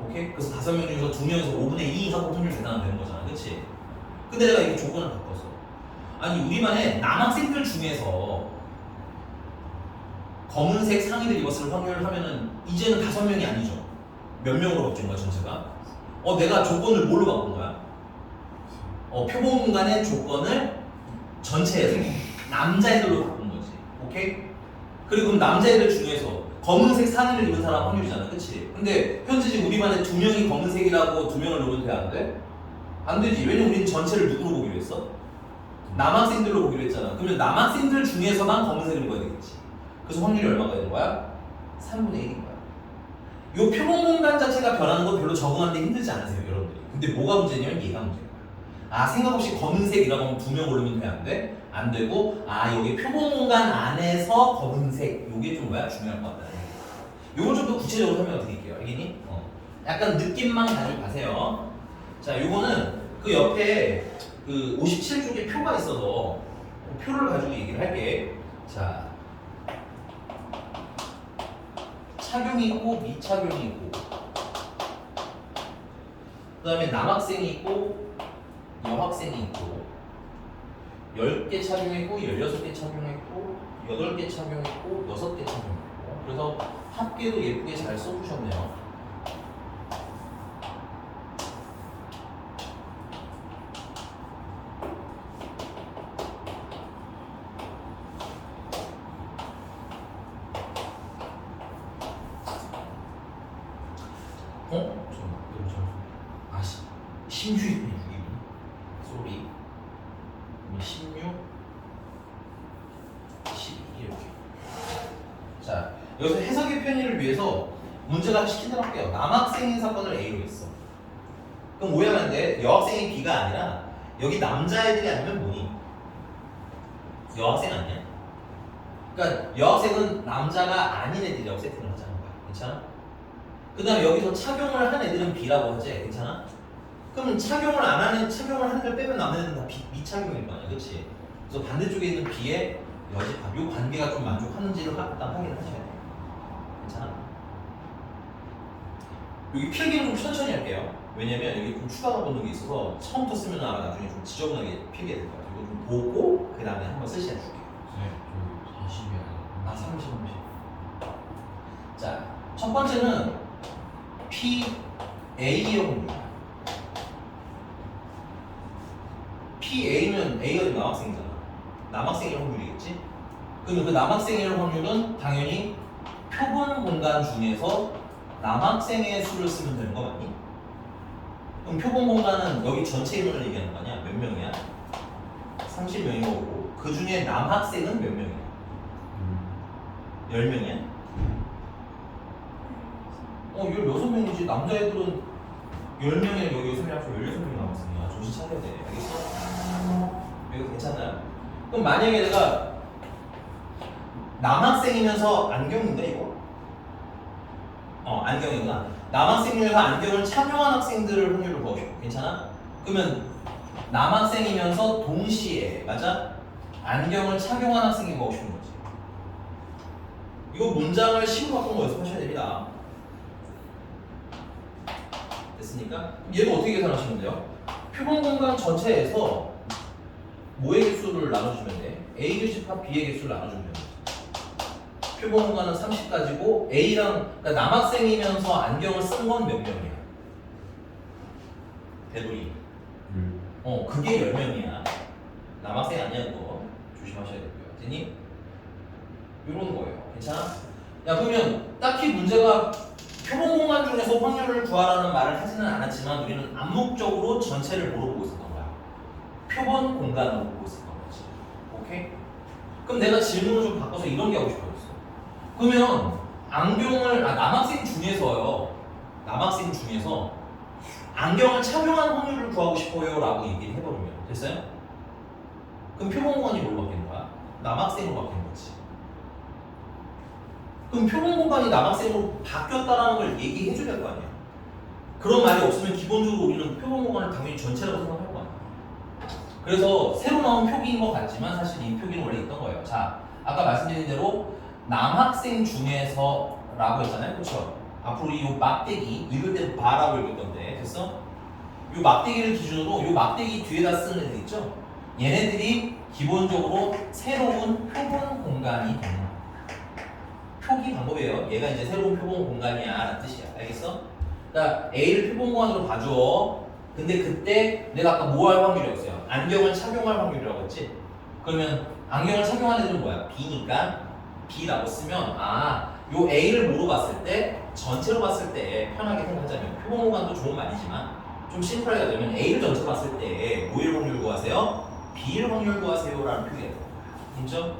오케이? 그래서 5명 중에서 2명에서 5분의 2 하고 확률 계산하면 되는 거잖아. 그치? 근데 내가 이 조건을 바꿨어. 아니 우리 반에 남학생들 중에서 검은색 상의를 입었을 확률을 하면은 이제는 5명이 아니죠. 몇 명으로 바뀐 거야 전체가? 내가 조건을 뭘로 바꾼 거야? 표본 공간의 조건을 전체에서 남자애들로 바꾼 거지. 오케이? 그리고 그럼 남자애들 중에서 검은색 상의를 입은 사람 확률이잖아. 그치? 근데 현재 지금 우리 반에 2명이 검은색이라고 2명을 놓으면 돼? 안 돼? 안 되지. 왜냐면 우리는 전체를 누구로 보기로 했어? 남학생들로 보기로 했잖아. 그러면 남학생들 중에서만 검은색을 입어야 되겠지. 그래서 확률이 얼마가 되는 거야? 3분의 1인 거야. 이 표본 공간 자체가 변하는 건 별로 적응하는데 힘들지 않으세요, 여러분들이. 근데 뭐가 문제냐면 얘가 문제야. 생각 없이 검은색이라고 하면 2명 고르면 돼? 안 돼? 안 되고, 여기 표본 공간 안에서 검은색, 요게 좀 뭐야? 중요할 것 같다. 요걸 좀 더 구체적으로 설명을 드릴게요. 알겠니? 약간 느낌만 가지고 가세요. 자, 요거는 그 옆에 그 57쪽에 표가 있어서 그 표를 가지고 얘기를 할게. 자, 착용이 있고 미착용이 있고, 그 다음에 남학생이 있고 여학생이 있고, 10개 착용했고 16개 착용했고 8개 착용했고 6개 착용했고. 그래서 합계도 예쁘게 잘 써주셨네요. 아, 16이네. 쏘리. 16, 12 이렇게. 자, 여기서 해석의 편의를 위해서 문제가 시킨다고 할게요. 남학생인 사건을 A로 했어. 그럼 오해하면 돼. 여학생이 B가 아니라 여기 남자애들이 아니면 뭐니? 여학생 아니야? 그러니까 여학생은 남자가 아닌 애들이라고 세팅을 하자는 거야. 괜찮아? 그 다음에 여기서 착용을 한 애들은 B라고 하지. 괜찮아? 그럼 착용을 하는 걸 빼면 남는 애들은 다 미착용일 거 아니야. 그렇지? 그래서 반대쪽에 있는 B의 여집합, 이 관계가 좀 만족하는지를 일단 확인하셔야 돼. 괜찮아? 여기 필기는 좀 천천히 할게요. 왜냐면 여기 좀 추가가 보는 게 있어서 처음부터 쓰면 아마 나중에 좀 지저분하게 필기가 될 것 같아요. 이거 좀 보고 그 다음에 한번 쓰시면 줄게요. 네, 저 40이 아, 30. 자, 첫 번째는 PA의 확률. PA는 A가 지금 남학생이잖아. 남학생일 확률이겠지? 그러면 그 남학생일 확률은 당연히 표본 공간 중에서 남학생의 수를 쓰면 되는 거 맞니? 그럼 표본 공간은 여기 전체 인원을 얘기하는 거 아니야? 몇 명이야? 30명인 거고, 그 중에 남학생은 몇 명이야? 10명이야? 16명이지. 남자애들은 10명이랑 여기 6명이 합쳐 16명 남학생이야. 정신 차려야 돼. 알겠어? 이거 괜찮나요? 그럼 만약에 내가 남학생이면서 안경인가 이거? 안경이구나. 남학생이면서 안경을 착용한 학생들을 확률을 구하고 싶어. 괜찮아? 그러면 남학생이면서 동시에 맞아? 안경을 착용한 학생이 구하고 싶은 거지. 이거 문장을 식으로 바꾼 거 연습하셔야 됩니다. 됐습니까? 얘도 어떻게 계산하시면 돼요? 표본 공간 전체에서 뭐의 개수를 나눠주면 돼? A 교집합 B의 개수를 나눠주면 돼. 표본 공간은 30 가지고 A랑 그러니까 남학생이면서 안경을 쓴 건 몇 명이야? 대돌이. 그게 10명이야. 남학생 아니야 그거. 조심하셔야 되고요. 됐니? 이런 거예요. 괜찮아? 야 그러면 딱히 문제가 표본 공간 중에서 확률을 구하라는 말을 하지는 않았지만 우리는 암묵적으로 전체를 뭐로 보고 있었던 거야? 표본 공간으로 보고 있었던 거지. 오케이? 그럼 내가 질문을 좀 바꿔서 이런 게 하고 싶어졌어. 그러면 남학생 중에서 안경을 착용한 확률을 구하고 싶어요 라고 얘기를 해버리면 됐어요? 그럼 표본 공간이 뭘로 바뀌는 거야? 남학생으로 바뀌는 거지. 그럼 표본 공간이 남학생으로 바뀌었다라는 걸 얘기해 줘야 될 거 아니야. 그런 말이 없으면 기본적으로 우리는 표본 공간을 당연히 전체라고 생각할 거 아니야. 그래서 새로 나온 표기인 것 같지만 사실 이 표기는 원래 있던 거예요. 자, 아까 말씀드린 대로 남학생 중에서라고 했잖아요. 그렇죠? 앞으로 이 막대기 읽을 때도 바라고 읽을 건데 됐어? 이 막대기를 기준으로 이 막대기 뒤에다 쓰는 애들 있죠? 얘네들이 기본적으로 새로운 표본 공간이 되는 거야. 표기 방법이에요. 얘가 이제 새로운 표본 공간이야 라는 뜻이야. 알겠어? 그러니까 A를 표본 공간으로 봐줘. 근데 그때 내가 아까 뭐 할 확률이었어요? 안경을 착용할 확률이라고 했지? 그러면 안경을 착용한 애들은 뭐야? B니까 B라고 쓰면 요 A를 뭐로 봤을 때 전체로 봤을 때 편하게 생각하자면 표본 공간도 좋은 말이지만 좀 심플하게 하자면 A를 전체 봤을 때 뭐일 확률 구하세요? B일 확률 구하세요 라는 표기가 있는 거야. 인정?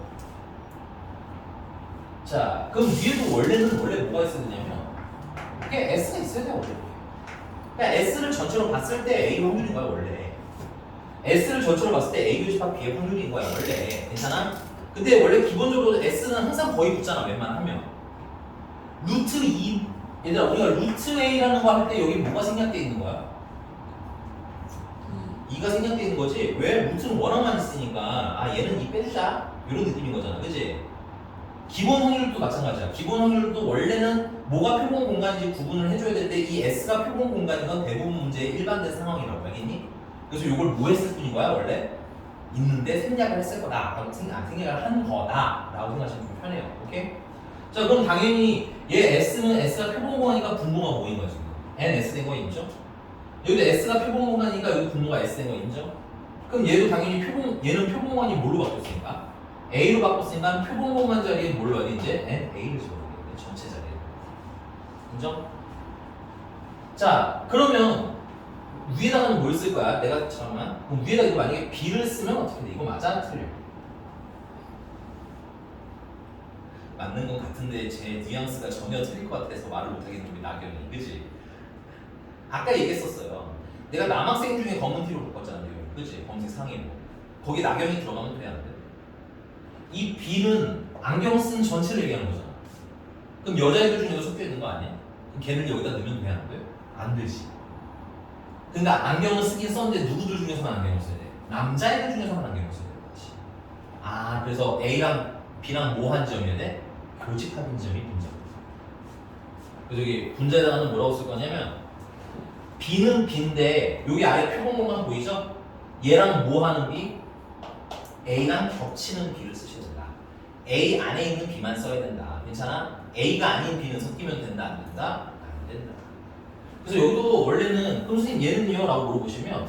자, 그럼 위에도 원래 뭐가 있어야 되냐면 이게 S가 있어야 돼 원래. 그러니까 S를 전체로 봤을 때 A 확률인 거야 원래. S를 전체로 봤을 때 A 교집합 B의 확률인 거야 원래. 괜찮아? 근데 원래 기본적으로 S는 항상 거의 붙잖아 웬만하면. 루트 2 얘들아 우리가 루트 A라는 거 할 때 여기 뭐가 생략돼 있는 거야? 2가 생략되는 거지. 왜? 루트는 워낙 많이 쓰니까 아 얘는 2 빼주자 이런 느낌인 거잖아, 그치? 기본 확률도 마찬가지야. 기본 확률도 원래는 뭐가 표본 공간인지 구분을 해줘야 되는데 이 S가 표본 공간인 건 대부분 문제의 일반된 상황이라고 알겠니? 그래서 이걸 뭐 했을 뿐인 거야 원래? 있는데 생략을 했을 거다 라고 생략을 한 거다 라고 생각하시면 좀 편해요. 오케이? 자 그럼 당연히 얘 S는 S가 표본 공간이니까 분모가 뭐인 거야 지금? N S 된 거 인정? 여기도 S가 표본 공간이니까 여기 분모가 S 된 거 인정? 그럼 얘도 당연히 얘는 표본 공간이 뭘로 바뀌었으니까? A로 바꿨으니까 표본 공간 자리에 뭘 넣어야 돼 이제? N A를 집어넣어야 돼. 전체 자리에. 인정? 자 그러면 위에다가는 뭘 쓸 거야? 내가 잠깐만. 그럼 위에다 이거 만약에 B를 쓰면 어떻게 돼? 이거 맞아? 틀려? 맞는 건 같은데 제 뉘앙스가 전혀 틀릴 것 같아서 말을 못하겠는 우리 나경이, 그지? 아까 얘기했었어요. 내가 남학생 중에 검은 T로 바꿨잖아, 그지? 검색 상의로. 거기 나경이 들어가면 돼, 안 돼? 이 B는 안경 쓴 전체를 얘기하는 거잖아. 그럼 여자애들 중에도 섞여 있는 거 아니야? 그럼 걔를 여기다 넣으면 돼, 안 돼? 안 되지. 그러니까 안경을 쓰긴 썼는데 누구들 중에서만 안경을 써야 돼? 남자애들 중에서만 안경을 써야 돼. 그렇지. 아 그래서 A랑 B랑 뭐 한 점이어야 돼? 교집합인 점이 분점. 그래서 여기 분자에다가는 뭐라고 쓸 거냐면 B는 B인데 여기 아래 표본 공간 보이죠? 얘랑 뭐 하는 B? A랑 겹치는 B를 쓰셔야 된다. A 안에 있는 B만 써야 된다. 괜찮아? A가 아닌 B는 섞이면 된다 안 된다? 안 된다. 그래서 여기도 원래는 그럼 선생님 얘는요? 라고 물어보시면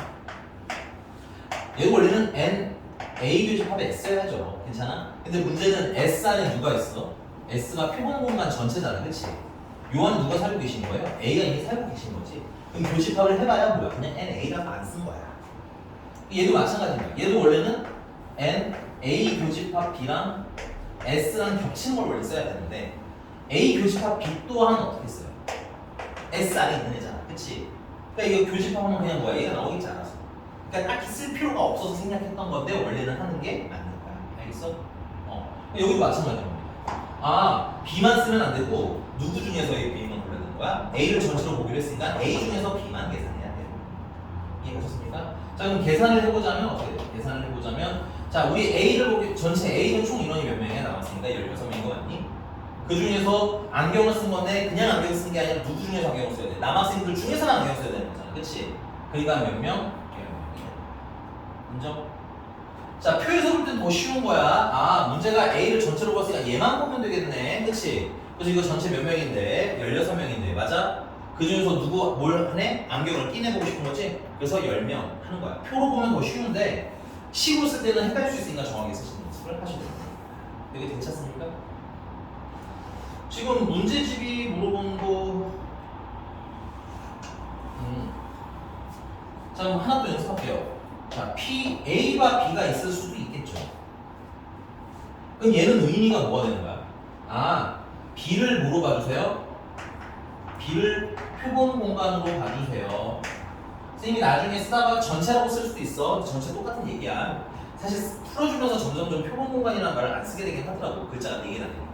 얘도 원래는 N A 교집합에 S야죠. 괜찮아? 근데 문제는 S 안에 누가 있어? S가 표본 공간 전체잖아, 그치? 요 안에 누가 살고 계신 거예요? A가 이미 살고 계신 거지. 그럼 교집합을 해봐야 뭐야? 그냥 NA라고 안 쓴 거야. 얘도 마찬가지입니다. 얘도 원래는 N A 교집합 B랑 S랑 겹치는 걸 원래 써야 되는데 A 교집합 B 또한 어떻게 써요? S 안에 있는 애잖아, 그치? 그러니까 이거 교집합하면 그냥 뭐야? 얘가 나오겠지 않았어. 그러니까 딱히 쓸 필요가 없어서 생략했던 건데 원래는 하는 게 맞는 거야. 알겠어? 여기도 마찬가지인 겁니다. 아, B만 쓰면 안 되고 누구 중에서의 B만 골라야 되는 거야? A를 전체로 보기로 했으니까 A 중에서 B만 계산해야 돼요. 이해하셨습니까? 자, 그럼 계산을 해보자면 어떻게 돼요? 계산을 해보자면 자, 우리 A를 보기 전체 A는 총 인원이 몇 명이야? 남았으니까 16명인 거 맞니? 그 중에서 안경을 쓴 건데 그냥 안경 쓴 게 아니라 누구 중에서 안경을 써야 돼? 남학생들 중에서는 안경 써야 되는 거잖아, 그치? 그러니까 몇 명? 10명. 인정? 자, 표에서 볼 땐 더 쉬운 거야. 아, 문제가 A를 전체로 봤으니까 얘만 보면 되겠네, 그치? 그래서 이거 전체 몇 명인데? 16명인데, 맞아? 그 중에서 누구 뭘 하네? 안경을 끼내보고 싶은 거지? 그래서 10명 하는 거야. 표로 보면 더 쉬운데 식으로 쓸 때는 헷갈릴 수 있으니까 정확히 쓰시는 연습을 하시면 됩니다. 이게 괜찮습니까? 지금 문제집이 물어본 거 자, 그럼 하나 더 연습할게요. 자, P, A와 B가 있을 수도 있겠죠. 그럼 얘는 의미가 뭐가 되는 거야? 아, B를 뭐로 봐주세요? B를 표본 공간으로 봐주세요. 선생님이 나중에 쓰다가 전체라고 쓸 수도 있어. 전체 똑같은 얘기야. 사실 풀어주면서 점점점 표본 공간이라는 말을 안 쓰게 되긴 하더라고. 글자가 4개나 되니까.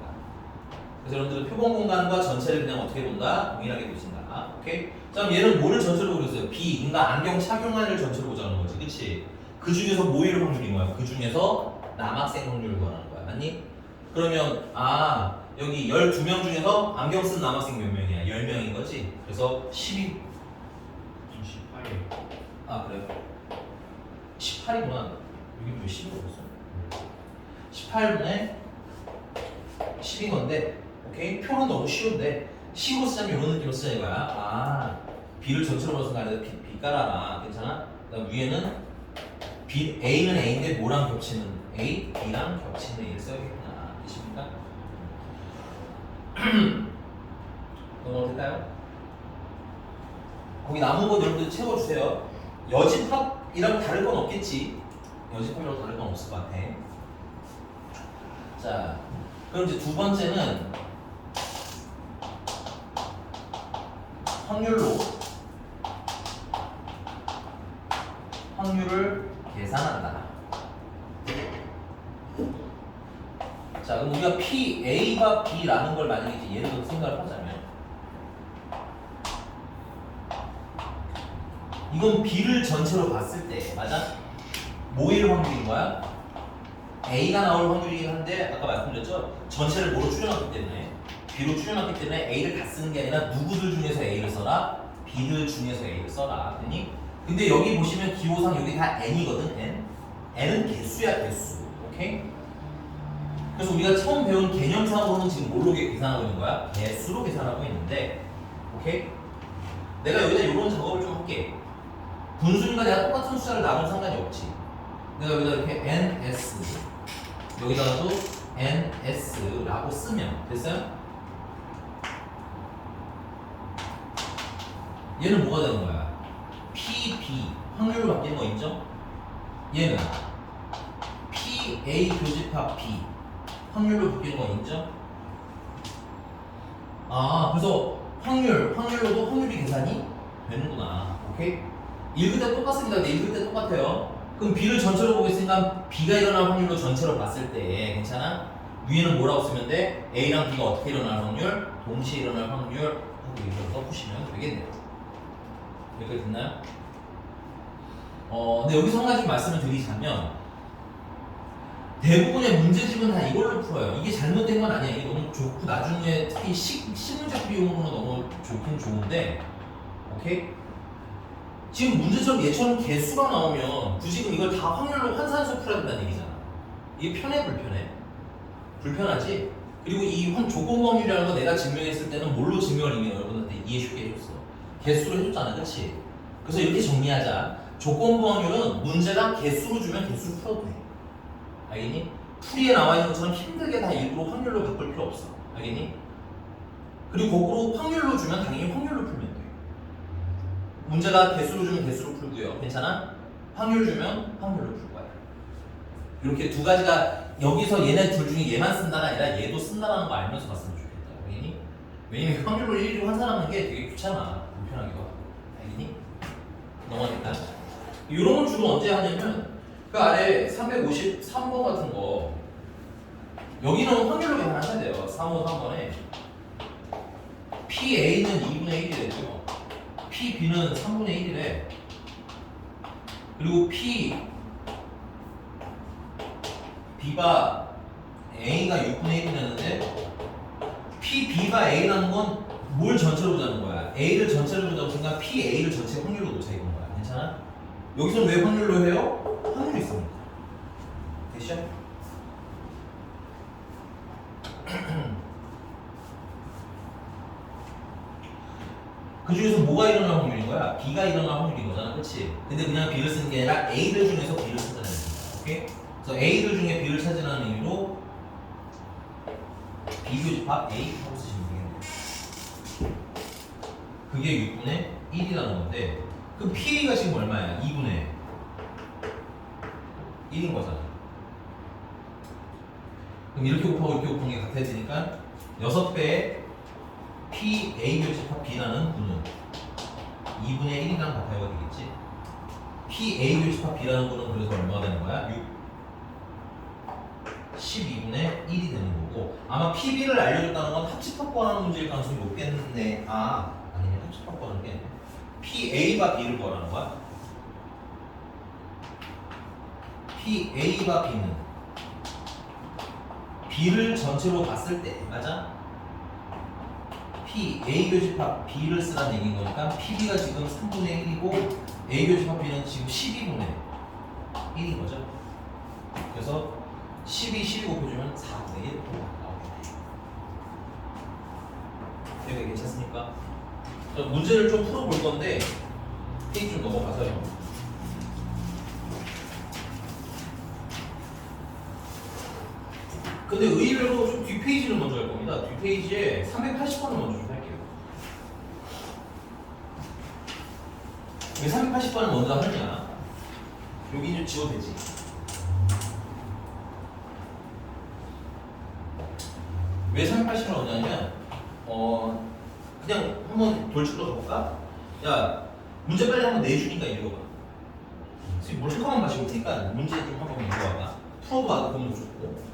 그래서 여러분들은 표본 공간과 전체를 그냥 어떻게 본다? 동일하게 보신다. 오케이? 자, 그럼 얘는 뭐를 전체로 보겠어요? B, 그러니까 안경 착용한을 전체로 보자는 거지, 그치? 그 중에서 뭐일 확률인 거야? 그 중에서 남학생 확률을 구하는 거야, 맞니? 그러면 아, 여기 12명 중에서 안경 쓴 남학생 몇 명이야? 10명인 거지? 그래서 12 18. 아, 그래요? 18이구나. 여기 왜 10을 넣었어? 18분의 10인 건데, 오케이? 표는 너무 쉬운데, 식으로 쓰자면 이런 느낌으로 쓰자 이거야. 아, B를 전체로 봐서 가는데 B 깔아라. 괜찮아? 그다음 위에는 B, A는 A인데 뭐랑 겹치는 A, B랑 겹치는 A를 써야겠구나. 되십니까? 넘어도 될까요? 거기 남은 거 여러분들 채워주세요. 여집합이랑 다를 건 없겠지. 여집합이랑 다를 건 없을 것 같아. 자, 그럼 이제 두 번째는 확률을 계산한다. 자, 그럼 우리가 P, A가 B라는 걸 만약에 이제 예를 들어 생각을 하자면 이건 B를 전체로 봤을 때 맞아? 뭐일 확률인 거야? A가 나올 확률이긴 한데 아까 말씀드렸죠? 전체를 뭐로 추려놨기 때문에 B로 추려놨기 때문에 A를 다 쓰는 게 아니라 누구들 중에서 A를 써라? B들 중에서 A를 써라. 됐니? 근데 여기 보시면 기호상 여기 다 N이거든. N. N은 개수야 개수. 오케이? 그래서 우리가 처음 배운 개념상으로는 지금 뭘로 계산하고 있는 거야? 개수로 계산하고 있는데 오케이? 내가 여기다 이런 작업을 좀 할게. 분수니까 내가 똑같은 숫자를 나누면 상관이 없지. 내가 여기다 이렇게 NS 여기다가도 NS라고 쓰면 됐어요? 얘는 뭐가 되는 거야? PB 확률로 바뀌는 거 인정? 얘는 PA 교집합 B 확률로 바뀌는 거 인정? 아 그래서 확률로도 확률이 계산이 되는구나. 오케이? 읽을 때 똑같습니다. 네, 읽을 때 똑같아요. 그럼 B를 전체로 보겠으니까 B가 일어날 확률로 전체로 봤을 때 괜찮아? 위에는 뭐라고 쓰면 돼? A랑 B가 어떻게 일어날 확률? 동시에 일어날 확률 하고 이걸 써보시면 되겠네요. 여기까지 됐나요? 근데 여기서 한 가지 말씀을 드리자면 대부분의 문제집은 다 이걸로 풀어요. 이게 잘못된 건 아니야. 이게 너무 좋고 나중에 특히 신문적 비용으로 너무 좋긴 좋은데 오케이? 지금 문제처럼 얘처럼 개수가 나오면 굳이 그럼 이걸 다 확률로 환산해서 풀어야 된다는 얘기잖아. 이게 편해 불편해? 불편하지? 그리고 이 조건부 확률이라는 거 내가 증명했을 때는 뭘로 증명을 이미 여러분한테 이해 쉽게 해줬어. 개수로 해줬잖아. 그치? 그래서 이렇게 정리하자. 조건부 확률은 문제랑 개수로 주면 개수로 풀어도 돼. 알겠니? 풀이에 나와 있는 것처럼 힘들게 다 일부러 확률로 바꿀 필요 없어. 알겠니? 그리고 거꾸로 확률로 주면 당연히 확률로 풀면 돼. 문제가 개수로 주면 개수로 풀고요. 괜찮아? 확률 주면 확률로 풀 거야. 이렇게 두 가지가 여기서 얘네 둘 중에 얘만 쓴다가 아니라 얘도 쓴다는 거 알면서 봤으면 좋겠다. 알겠니? 왜냐면 확률로 일일이 환산하는 게 되게 귀찮아. 불편하기도 하고. 알겠니? 넘어갈까? 이런 건 주로 언제 하냐면 그 아래 353번 같은 거 여기는 확률로 계산하셔야 돼요. 353번에 PA는 2분의 1이 되죠. PB는 3분의 1이래. 그리고 B가 A가 6분의 1이 되는데 PB가 A라는 건 뭘 전체로 보자는 거야? A를 전체로 보자고 생각 PA를 전체 확률로 놓자 이건 거야. 괜찮아? 여기서는 왜 확률로 해요? 확률이 있습니다. 됐죠? 그 중에서 뭐가 일어날 확률인 거야? B가 일어날 확률인 거잖아. 그치? 근데 그냥 B를 쓰는 게 아니라 A들 중에서 B를 찾아내는 거야. 오케이? 그래서 A들 중에 B를 찾으라는 의미로 비교집합 A 하고 쓰시면 되겠네요. 그게 6분의 1이라는 건데 그럼 PA가 지금 얼마야? 2분의 1인 거잖아. 그럼 이렇게 곱하고 이렇게 곱한 게 같아지니까 6배의 PA 교집합 B라는 구는 2분의 1이랑 같아야 되겠지. PA 교집합 B라는 구는 그래서 얼마가 되는 거야? 12분의 1이 되는 거고 아마 PB를 알려줬다는 건 합집합 구하는 문제일 가능성이 높겠네. 아니네. 합집합 구하는 게 PA와 B를 구하라는 거야. PA와 B는 B를 전체로 봤을 때 맞아? PA 교집합 B를 쓰라는 얘기인 거니까 PB가 지금 3분의 1이고 A 교집합 B는 지금 12분의 1인 거죠. 그래서 12 곱해주면 4분의 1 나오겠네. 여기 괜찮습니까? 문제를 좀 풀어볼 건데 페이지 좀 넘어가서요. 근데 의외로 좀 뒷페이지를 먼저 할 겁니다. 뒷페이지에 380번을 먼저 좀 할게요. 왜 380번을 먼저 하냐? 여기 좀 지워도 되지. 왜 380번을 먼저 하냐면 그냥 한번 돌출로 가볼까? 야 문제 빨리 한번 내주니까 읽어봐. 지금 뭘 잠깐만 마시고 있으니까 문제 좀 한번 읽어봐봐. 풀어봐. 그러면 좋고.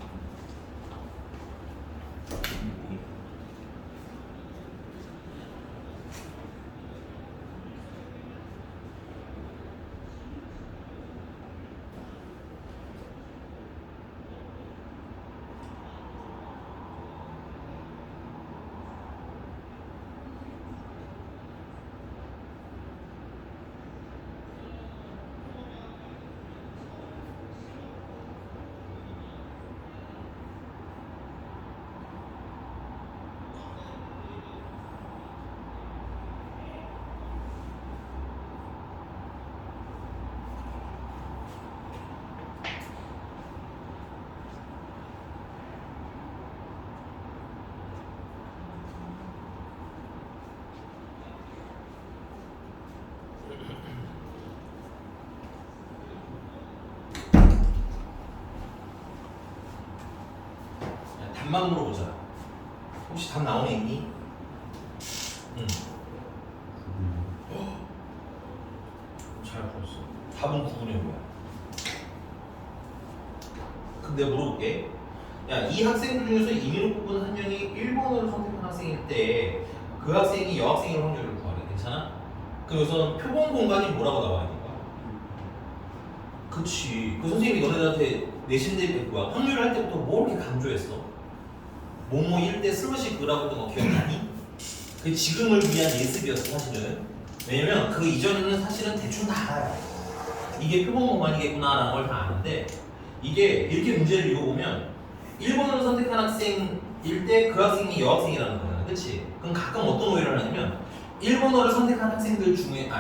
답만 물어보자. 혹시 답 나오는 애 있니? 응. 잘 풀었어. 답은 9분의 5야. 그럼 내가 물어볼게. 야, 이 학생들 중에서 임의로 뽑은 한 명이 1번으로 선택한 학생일 때 그 학생이 여학생일 확률을 구하래. 괜찮아? 그럼 여기서는 표본 공간이 뭐라고 나와야 될까? 그치. 그 선생님이 너네들한테 내신 대비 뭐야? 확률을 할 때부터 뭐 이렇게 강조했어? 뭐뭐 1대 슬러시 그라고 했던 거 기억나니? 그 지금을 위한 예습이었어 사실은. 왜냐면 그 이전에는 사실은 대충 다 알아요. 이게 표본 공간이겠구나라는 걸 다 아는데 이게 이렇게 문제를 읽어보면 1번으로 선택한 학생일 때 그 학생이 여학생이라는 거잖아. 그치? 그럼 가끔 어떤 오해를 하냐면 1번어를 선택한 학생들 중에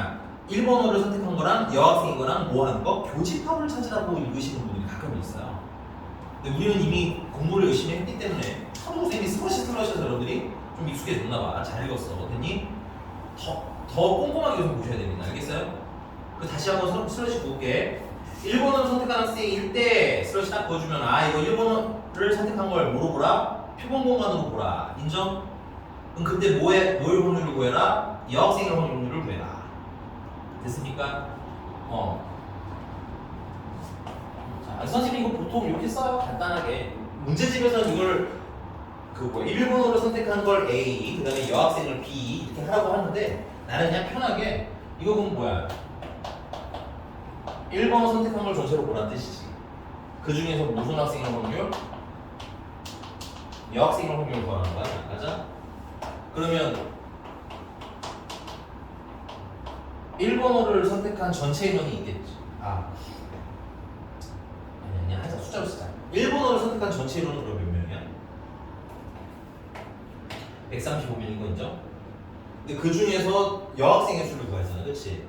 1번어를 선택한 거랑 여학생인 거랑 뭐 하는 거? 교집합을 찾으라고 읽으시는 분들이 가끔 있어요. 근데 우리는 이미 공부를 열심히 했기 때문에 하도 쌤이 슬러시해서 여러분들이 좀 익숙해졌나 봐. 잘 읽었어. 됐니? 더 꼼꼼하게 좀 보셔야 됩니다. 알겠어요? 그 다시 한번 슬러시 볼게. 1번을 선택한 학생일 때 슬러시 딱 보여주면 이거 1번을 선택한 걸 뭐로 보라? 표본 공간으로 보라. 인정? 그럼 그때 뭘 확률을 구해라? 여학생의 확률을 구해라. 됐습니까? 자, 선생님 이거 보통 이렇게 써요. 간단하게. 문제집에서는 이걸 1번으로 선택한 걸 A, 그 다음에 여학생을 B 이렇게 하라고 하는데 나는 그냥 편하게 이거 보면 뭐야? 1번을 선택한 걸 전체로 보라는 뜻이지. 그 중에서 무슨 학생의 확률? 여학생의 확률을 구하는 거야. 맞아? 그러면 1번호를 선택한 전체 인원이 있겠지. 아니 하자. 숫자로 쓰자. 1번호를 선택한 전체 인원은 그럼 몇 명이야? 135명인 거 인정? 근데 그 중에서 여학생의 수를 구하잖아. 그치?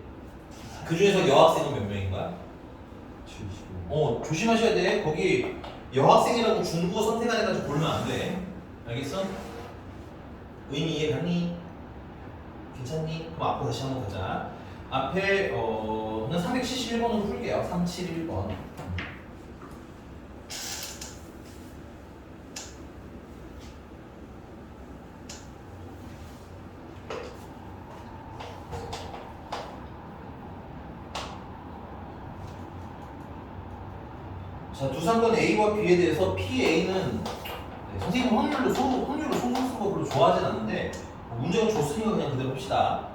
그 중에서 여학생은 몇 명인 거야? 75. 조심하셔야 돼. 거기 여학생이라고 중국어 선택한 애까지 고르면 안 돼. 알겠어? 의미 이해가니? 괜찮니? 그럼 앞으로 다시 한번 가자. 앞에 그냥 371번으로 풀게요. 371번. 자, 두 사건 A와 B에 대해서 PA는 선생님 확률로 송송 쓴 거 별로 좋아하진 않는데 문제가 줬으니까 그냥 그대로 봅시다.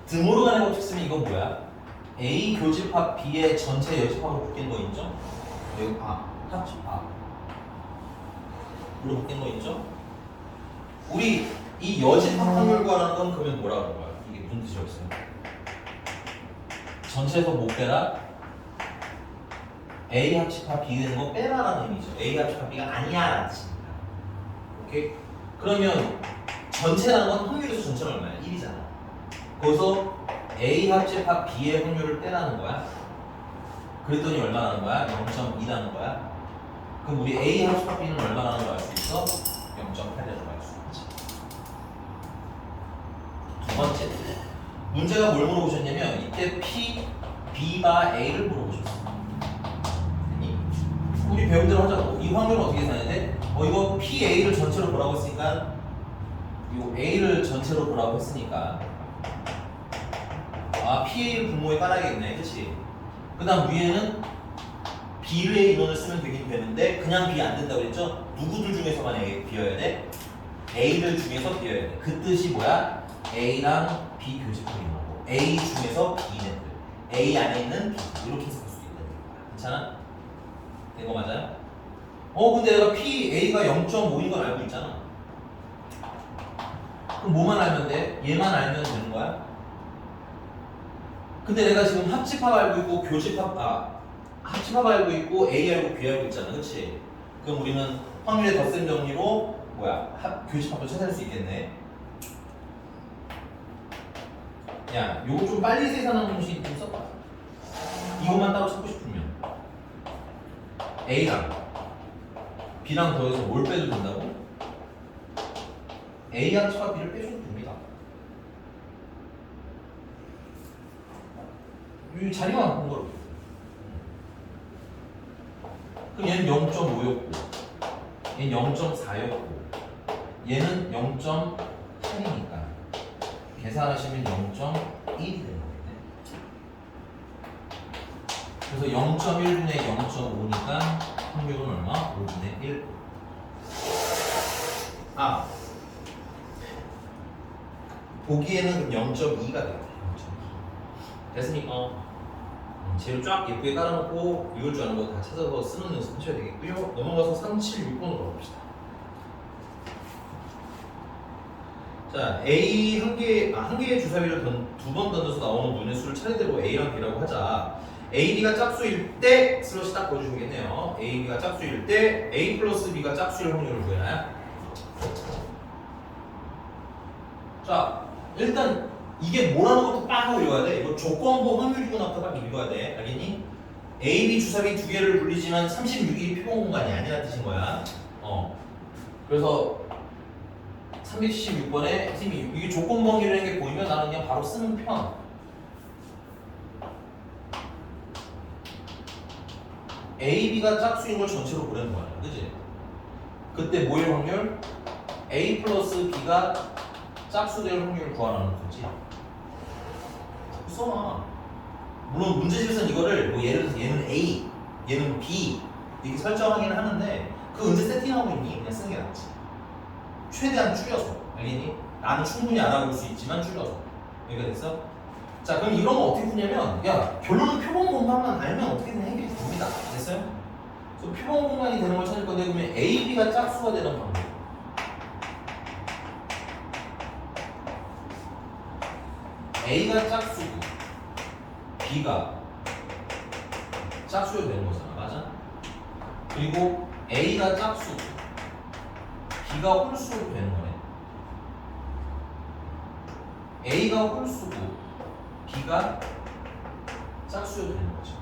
드모르간의 법칙 쓰면 이건 뭐야? A 교집합 B의 전체 여집합으로 바뀐 거 있죠? 여기 합집합 으로 바뀐 거 있죠? 우리 이 여집합 확률 구하라는 건 그러면 뭐라고 하는 거야? 이게 무슨 뜻이었어요? 전체에서 못 빼라? A 합집합 B 되는 거 빼라라는 의미죠. A 합집합 B가 아니야 라는 뜻입니다. 오케이? 그러면 전체라는 건 확률에서 전체는 얼마야? 1이잖아. 거기서 A 합집합 B의 확률을 빼라는 거야. 그랬더니 얼마라는 거야? 0.2라는 거야. 그럼 우리 A 합집합 B는 얼마라는 걸 알 수 있어? 0.8이라는 걸 알 수 있지. 두 번째, 문제가 뭘 물어보셨냐면 이때 P, B가 A를 물어보셨어. 우리 배운 대로 하자고. 이 확률은 어떻게 계산해야 돼? 이거 PA를 전체로 보라고 했으니까 이 A를 전체로 보라고 했으니까 PA를 분모에 깔아야겠네. 그치? 그 다음 위에는 B의 인원을 쓰면 되긴 되는데 그냥 B 안 된다고 그랬죠? 누구들 중에서만 A 비어야 돼? A들 중에서 비어야 돼. 그 뜻이 뭐야? A랑 B 교집합인 거고 A 중에서 B는 A 안에 있는 B 이렇게 해서 볼 수 있다는 거야. 괜찮아? 된 거 맞아요? 근데 내가 PA가 0.5인 걸 알고 있잖아. 그럼 뭐만 알면 돼? 얘만 알면 되는 거야? 근데 내가 지금 합집합 알고 있고 합집합 알고 있고 A 알고 B 알고 있잖아. 그치? 그럼 우리는 확률의 덧셈 정리로 교집합도 찾을 수 있겠네. 야, 요거 좀 빨리 계산하는 공식 좀 써봐. 이것만 따로 찾고 싶으면 A랑 B랑 더해서 뭘 빼도 된다고? A 합차 B를 빼줘도 됩니다. 이 자리만 바꾼 거로. 그럼 얘는 0.5였고 얘는 0.4였고 얘는 0.8이니까 계산하시면 0.1이 되는 거겠네. 그래서 0.1분의 0.5니까 확률은 얼마? 5분의 1. 아, 보기에는 0.2가 돼요. 됐으니까 재료 쫙 예쁘게 깔아놓고 이걸 줄 아는 거 다 찾아서 쓰는 연습 하셔야 되겠고요. 넘어가서 376번으로 가봅시다. 자, A 한 개의 주사위를 두 번 던져서 나오는 문의 수를 차례대로 A랑 B라고 하자. A, B가 짝수일 때 슬롯이 딱 보여주시겠네요. A, B가 짝수일 때 A 플러스 B가 짝수일 확률을 구해놔요. 자, 일단 이게 뭐라는 것도 빡 하고 읽어야 돼. 이거 조건부 확률이구나 딱 읽어야 돼. 알겠니? A, B 주사위 두 개를 굴리지만 36이 표본 공간이 아니라는 뜻인 거야. 그래서 376번에 선생님이 이게 조건부 확률이라는 게 보이면 나는 그냥 바로 쓰는 편. A, B가 짝수인 걸 전체로 보내는 거야. 그치? 그때 뭐일 확률? A 플러스 B가 짝수 될 확률을 구하라는 거지. 써놔. 물론 문제집에서는 이거를 뭐 예를 들어서 얘는 A, 얘는 B 이렇게 설정하기는 하는데 그 언제 세팅하고 있니? 그냥 쓰는 게 낫지. 최대한 줄여서. 알겠니? 나는 충분히 알아볼 수 있지만 줄여서. 여기가 됐어? 자, 그럼 이런 거 어떻게 푸냐면 야, 결론은 표본 공간만 알면 어떻게든 해결이 됩니다. 됐어요? 그래서 표본 공간이 되는 걸 찾을 건데 그러면 A, B가 짝수가 되는 방법. A가 짝수고 B가 짝수가 되는 거잖아. 맞아? 그리고 A가 짝수고 B가 홀수로 되는 거네. A가 홀수고 B가 짝수가 되는 거죠.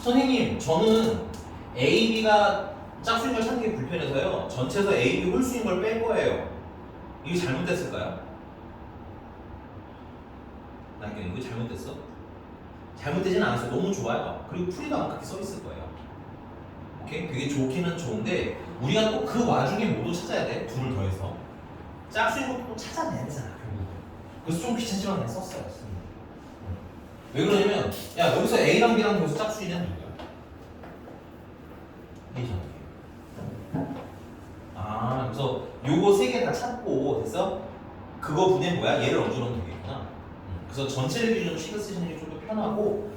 선생님, 저는 A, B가 짝수인 걸 찾는 게 불편해서요. 전체에서 A, B 홀수인 걸 뺀 거예요. 이게 잘못됐을까요? 나 이거 잘못됐어? 잘못되진 않았어요. 너무 좋아요. 그리고 풀이도 아마 그렇게 써 있을 거예요. 오케이? 되게 좋기는 좋은데 우리가 또 그 와중에 뭐도 찾아야 돼. 둘을 더해서 짝수인 것도 또 찾아내야 되잖아. 결국은. 그래서 좀 귀찮지만 그냥 썼어요. 왜 그러냐면 야 여기서 A랑 B랑 더해서 짝수이냐 누구야? A잖아. 아, 그래서 요거 세 개 다 찾고 됐어? 그거 분의 뭐야? 얘를 얹어놓으면 되겠구나. 그래서 전체를 기준으로 식을 쓰시는 게 좀 더 편하고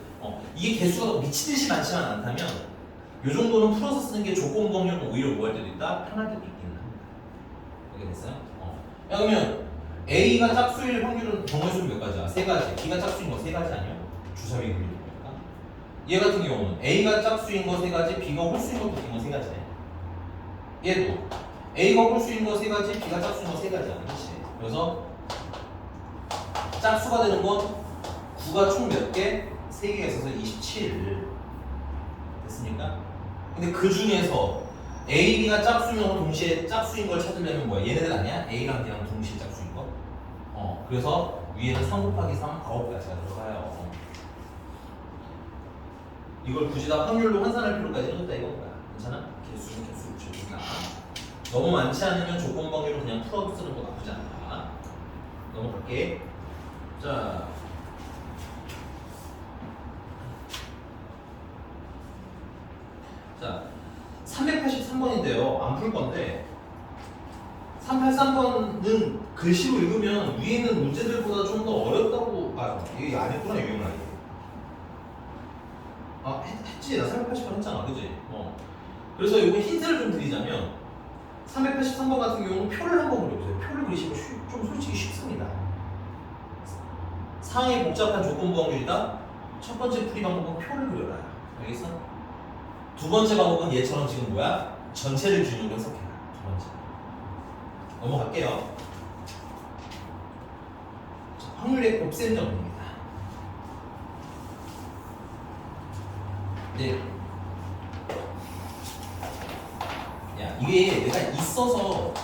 이게 개수가 미치듯이 많지만 않다면 요 정도는 풀어서 쓰는 게 조건부 확률은 오히려 뭐 할 때도 있다? 편할 때도 있기는 합니다. 이게 됐어요? 야 그러면 A가 짝수일 확률은 경우의 수는 몇 가지야? 세 가지. B가 짝수인 거 세 가지 아니야? 주사위 확률. 얘 같은 경우는 A가 짝수인 거 세 가지, B가 홀수인 거 붙인 거 세 가지네. 얘도 A가 홀수인 거 세 가지, B가 짝수인 거 세 가지야. 그렇지? 그래서 짝수가 되는 건 9가 총 몇 개? 3개가 있어서 27 됐습니까? 근데 그 중에서 A, B가 짝수인 거 동시에 짝수인 걸 찾으려면 뭐야? 얘네들 아니야? A랑 B랑 동시에 짝수인 거? 그래서 위에는 3 곱하기 3 9가지가 들어가요. 이걸 굳이 다 확률로 환산할 필요까지는 없다 이거야. 괜찮아? 개수는 개수로 줄이니까 너무 많지 않으면 조건 방향으로 그냥 풀어 쓰는 거 나쁘지 않다. 넘어갈게. 자, 자 383번인데요. 안 풀 건데 383번은 글씨로 읽으면 위에 있는 문제들보다 좀 더 어렵다고. 이게 안 했구나 유형을. 했지. 나 380번 했잖아. 그지? 그래서 이거 힌트를 좀 드리자면 383번 같은 경우는 표를 한번 그려보세요. 표를 그리시면 좀 솔직히 쉽습니다. 상황이 복잡한 조건부 확률이다. 첫 번째 풀이 방법은 표를 그려라. 알겠어? 두 번째 방법은 얘처럼 지금 뭐야? 전체를 기준으로 해석해라. 두 번째. 넘어갈게요. 자, 확률의 곱셈 정리입니다. 이제 야 이게 내가 있어서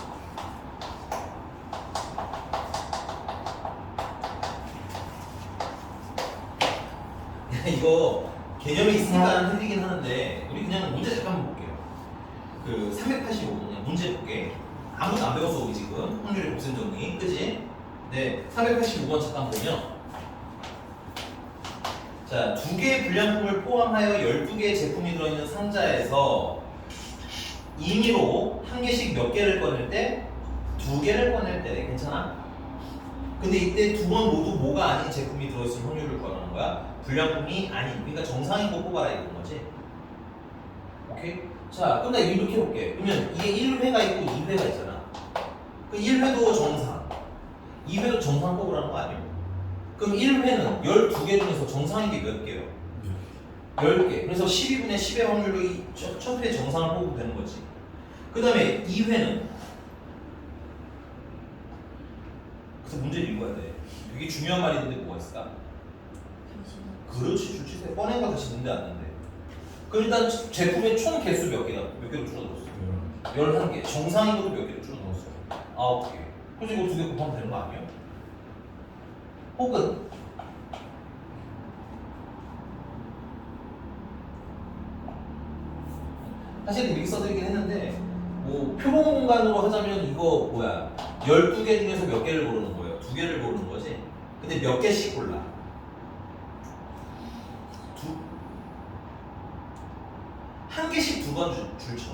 이거 개념이 있으니까 틀리긴 하는데 우리 그냥 문제 잠깐만 볼게요. 그 385번 그냥 문제 볼게. 아무도 안 배웠어 우리 지금 확률의 곱셈 정리, 그지? 네, 385번 잠깐 보면 자, 2개의 불량품을 포함하여 12개의 제품이 들어있는 상자에서 임의로 한 개씩 몇 개를 꺼낼 때 2개를 꺼낼 때 괜찮아? 근데 이때 두 번 모두 뭐가 아닌 제품이 들어있을 확률을 구하는 거야. 불량품이 아닌, 그러니까 정상인 거 뽑아라 이건 거지. 오케이? 자, 그럼 나 이렇게 해볼게. 그러면 이게 1회가 있고 2회가 있잖아. 그 1회도 정상, 2회도 정상 뽑으라는 거 아니에요? 그럼 1회는 12개 중에서 정상인 게 몇 개예요? 10개. 그래서 12분의 10의 확률로 첫 회 정상을 뽑으면 되는 거지. 그 다음에 2회는 그래서 문제를 읽어야 돼. 되게 중요한 말이 있는데 뭐가 있을까? 그렇지, 주치세. 뻔한 거 다시 는데 안 는데. 그럼 일단 제품의 총 개수 몇 개로 줄어들었어? 11개. 정상인 것도 몇 개로 줄어들었어? 9개. 그래서 이거 2개 곱하면 되는 거 아니에요? 혹은 사실 이렇게 써드리긴 했는데 뭐 표본 공간으로 하자면 이거 뭐야 12개 중에서 몇 개를 고르는 거예요? 2개를 고르는 거지? 근데 몇 개씩 골라? 한 개씩 2번 줄쳐.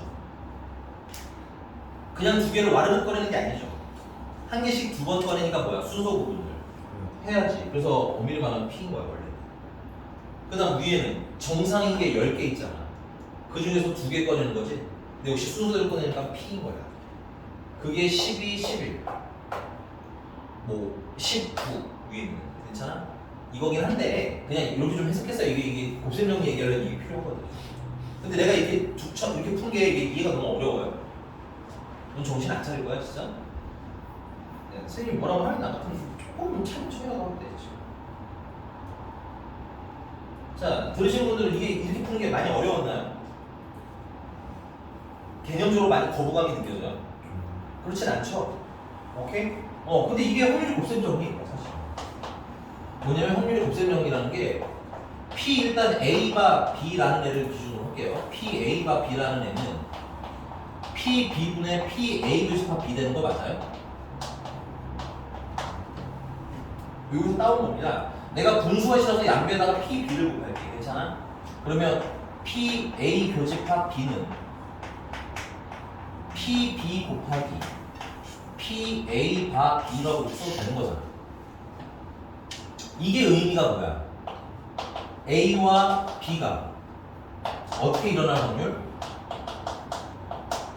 그냥 2개를 와르르 꺼내는 게 아니죠. 한 개씩 2번 꺼내니까 뭐야? 순서 구분을 해야지. 그래서 엄밀히 말하면 P인 거야 원래. 그 다음 위에는 정상인 게 10개 있잖아. 그 중에서 2개 꺼내는 거지. 근데 역시 순서대로 꺼내니까 P인 거야. 그게 12, 11 뭐 19 위에 있는 거. 괜찮아? 이거긴 한데 그냥 이렇게 좀 해석했어요. 이게 곱셈 정리 얘기하려면 이게 필요하거든. 근데 내가 이렇게 이렇게 푼 게 이해가 너무 어려워요. 넌 정신 안 차릴 거야 진짜? 네, 선생님이 뭐라고 하면 나 같으면 조금 참쳐야 하면 되지. 자, 들으신 분들은 이게 이렇게 푸는 게 많이 어려웠나요? 개념적으로 많이 거부감이 느껴져요? 그렇진 않죠? 오케이? 근데 이게 확률 곱셈 정리예요 사실. 뭐냐면 확률 곱셈 정리라는 게 P 일단 A바 B라는 애를 기준으로 할게요. P A바 B라는 애는 P B분의 P A 교집합 B 되는 거 맞아요? 여기서 따온 겁니다. 내가 분수가 싫어서 양변에다가 P B를 곱할게. 괜찮아? 그러면 P A 교집합 B는 P B 곱하기 P A 바 B라고 써도 되는 거잖아. 이게 의미가 뭐야? A와 B가 어떻게 일어날 확률?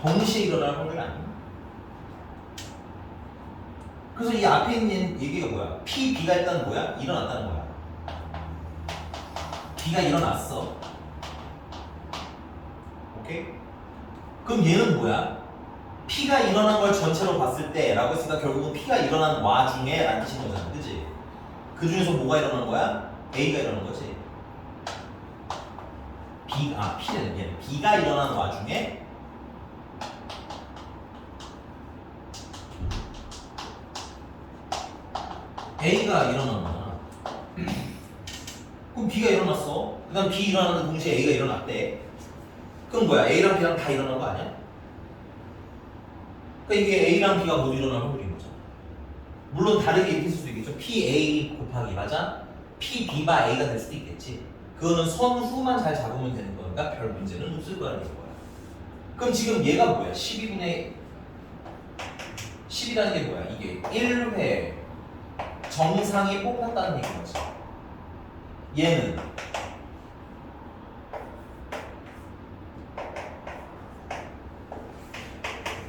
동시에 일어날 확률 아니에요? 그래서 이 앞에 있는 얘기가 뭐야? P, B가 일단 뭐야? 일어났다는 거야. B가 일어났어. 오케이? 그럼 얘는 뭐야? P가 일어난 걸 전체로 봤을 때 라고 했으니까 결국은 P가 일어난 와중에 라는 뜻인 거잖아. 그치? 그 중에서 뭐가 일어난 거야? A가 일어난 거지. B가 일어난 와중에 A가 일어난 거잖아. 그럼 B가 일어났어. 그 다음 B 일어나는 동시에 A가 일어났대. 그럼 뭐야? A랑 B랑 다 일어난 거 아니야? 그러니까 이게 A랑 B가 모두 일어날 확률인 거잖아. 물론 다르게 이렇게 쓸 수도 있겠죠. PA 곱하기 맞아? PB바 A가 될 수도 있겠지. 그거는 선후만 잘 잡으면 되는 거니까 별 문제는 없을 거라는 거야. 그럼 지금 얘가 뭐야? 12분의 10이라는 게 뭐야? 이게 1회 정상이 뽑혔다는 얘기인 거지. 얘는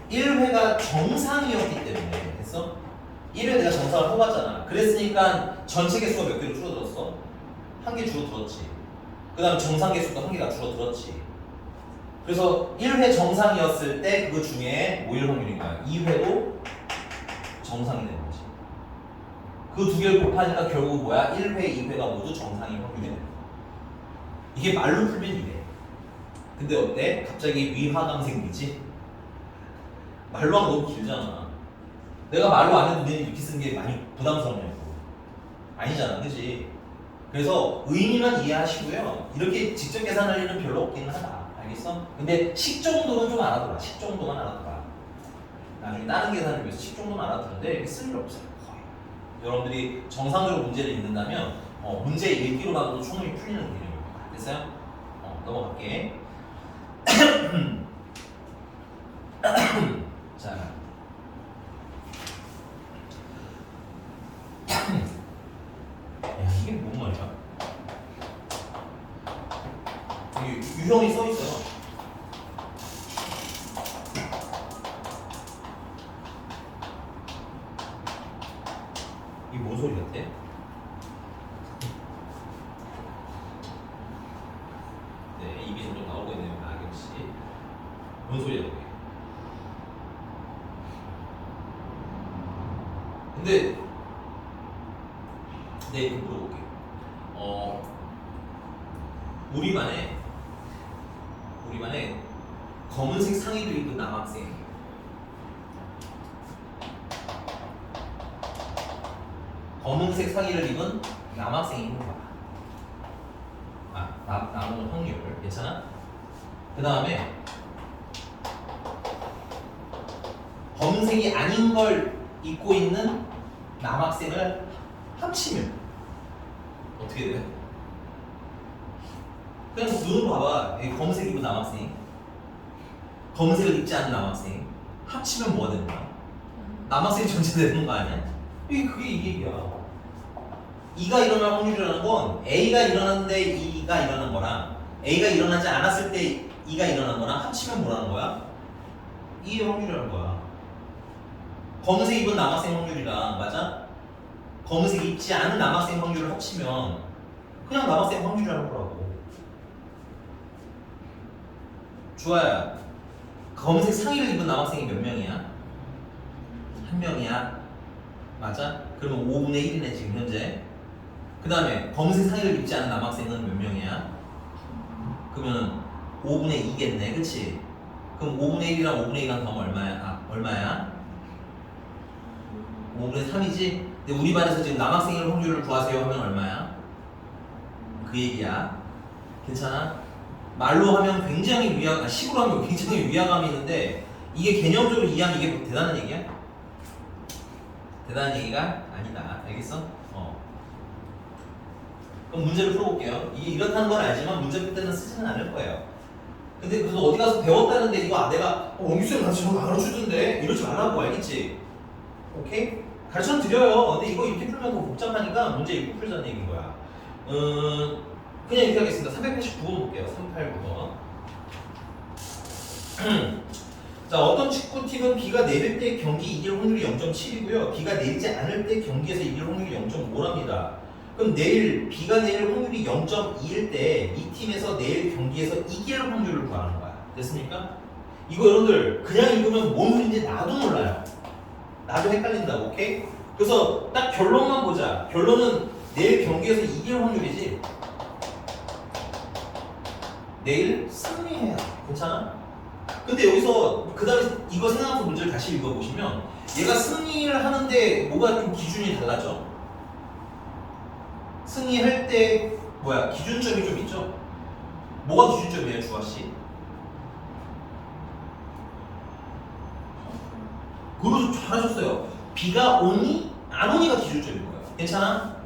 (1회가) 정상이었기 때문에 했어? 1회 내가 정상을 뽑았잖아. 그랬으니까 전체 개수가 몇 개로 줄어들었어? 한 개 줄어들었지. 그 다음 정상 개수도 한 개가 줄어들었지. 그래서 1회 정상이었을 때 그거 중에 뭐일 확률인 거야? 2회도 정상이 되는 거지. 그 두 개를 곱하니까 결국 뭐야? 1회, 2회가 모두 정상인 확률이 되는 거야. 이게 말로 풀면 이래. 근데 어때? 갑자기 위화감 생기지? 말로 하면 너무 길잖아. 내가 말로 안 해도 너는 이렇게 쓰는 게 많이 부담스럽냐고. 아니잖아, 그치? 그래서 의미만 이해하시고요. 이렇게 직접 계산할 일은 별로 없기는 하다. 알겠어? 근데 식 정도는 좀 알아둬라. 식 정도만 알아둬라. 나중에 다른 계산을 위해서 식 정도만 알아두는데 이렇게 쓸 일 없어요. 거의. 여러분들이 정상적으로 문제를 읽는다면 문제 읽기로만으로도 충분히 풀리는 개념입니다. 됐어요? 넘어갈게. 자. 야, 이게 뭔 말이야? 여기 유형이 써 있어요. 이게 뭔 소리 같아? 네, 입이 점점 나오고 있네요, 나경 씨. 뭔 소리야, 이게? 근데 이거 물어볼게요. 우리반에 검은색 상의를 입은 남학생. 검은색 상의를 입은 남학생이 있는 거야. 나오는 확률 괜찮아? 그 다음에 검은색이 아닌 걸 입고 있는 남학생을 합치면 어떻게 돼? 그냥 눈으로 봐봐. 여기 검은색 입은 남학생, 검은색을 입지 않은 남학생 합치면 뭐가 되는 거야? 남학생이 전체 되는 거 아니야? 그게 이 얘기야. 2가 일어날 확률이라는 건 A가 일어났는데 2가 일어난 거랑 A가 일어나지 않았을 때 2가 일어난 거랑 합치면 뭐라는 거야? 2의 확률이라는 거야. 검은색 입은 남학생 확률이랑 맞아? 검은색 입지 않은 남학생 확률을 합치면 그냥 남학생 확률이라는 거라고. 주아야, 검은색 상의를 입은 남학생이 몇 명이야? 한 명이야. 맞아? 그러면 5분의 1이네 지금 현재. 그 다음에 검은색 상의를 입지 않은 남학생은 몇 명이야? 그러면 5분의 2겠네, 그치? 그럼 5분의 1이랑 5분의 2랑 더하면 얼마야? 얼마야? 5분의 3이지? 근데 우리 반에서 지금 남학생의 확률을 구하세요 하면 얼마야? 그 얘기야. 괜찮아? 말로 하면 굉장히 식으로 하면 굉장히 위화감이 있는데 이게 개념적으로 이해하면 이게 대단한 얘기야? 대단한 얘기가 아니다. 알겠어? 그럼 문제를 풀어볼게요. 이게 이렇다는 건 알지만 문제 풀 때는 쓰지는 않을 거예요. 근데 그래서 어디 가서 배웠다는데 이거 내가 원규쌤 나한테 저거 가르쳐준대 이러지 말라고. 알겠지? 오케이? 가르쳐 드려요. 근데 이거 이렇게 풀면 더 복잡하니까 문제 읽고 풀자는 얘기인 거야. 그냥 이렇게 하겠습니다. 389번 볼게요. 389번. 자, 어떤 축구팀은 비가 내릴 때 경기 이길 확률이 0.7이고요. 비가 내리지 않을 때 경기에서 이길 확률이 0.5랍니다. 그럼 비가 내릴 확률이 0.2일 때 이 팀에서 내일 경기에서 이길 확률을 구하는 거야. 됐습니까? 이거 여러분들 그냥 읽으면 뭔 소리인지 나도 몰라요. 나도 헷갈린다고. 오케이? 그래서 딱 결론만 보자. 결론은 내일 경기에서 이길 확률이지. 내일 승리해야 돼. 괜찮아? 근데 여기서 그 다음에 이거 생각하면서 문제를 다시 읽어보시면 얘가 승리를 하는데 뭐가 좀 기준이 달라져. 승리할 때 기준점이 좀 있죠? 뭐가 기준점이에요, 주아씨? 그거 잘하셨어요. 비가 오니 안 오니가 기준점인 거예요. 괜찮아?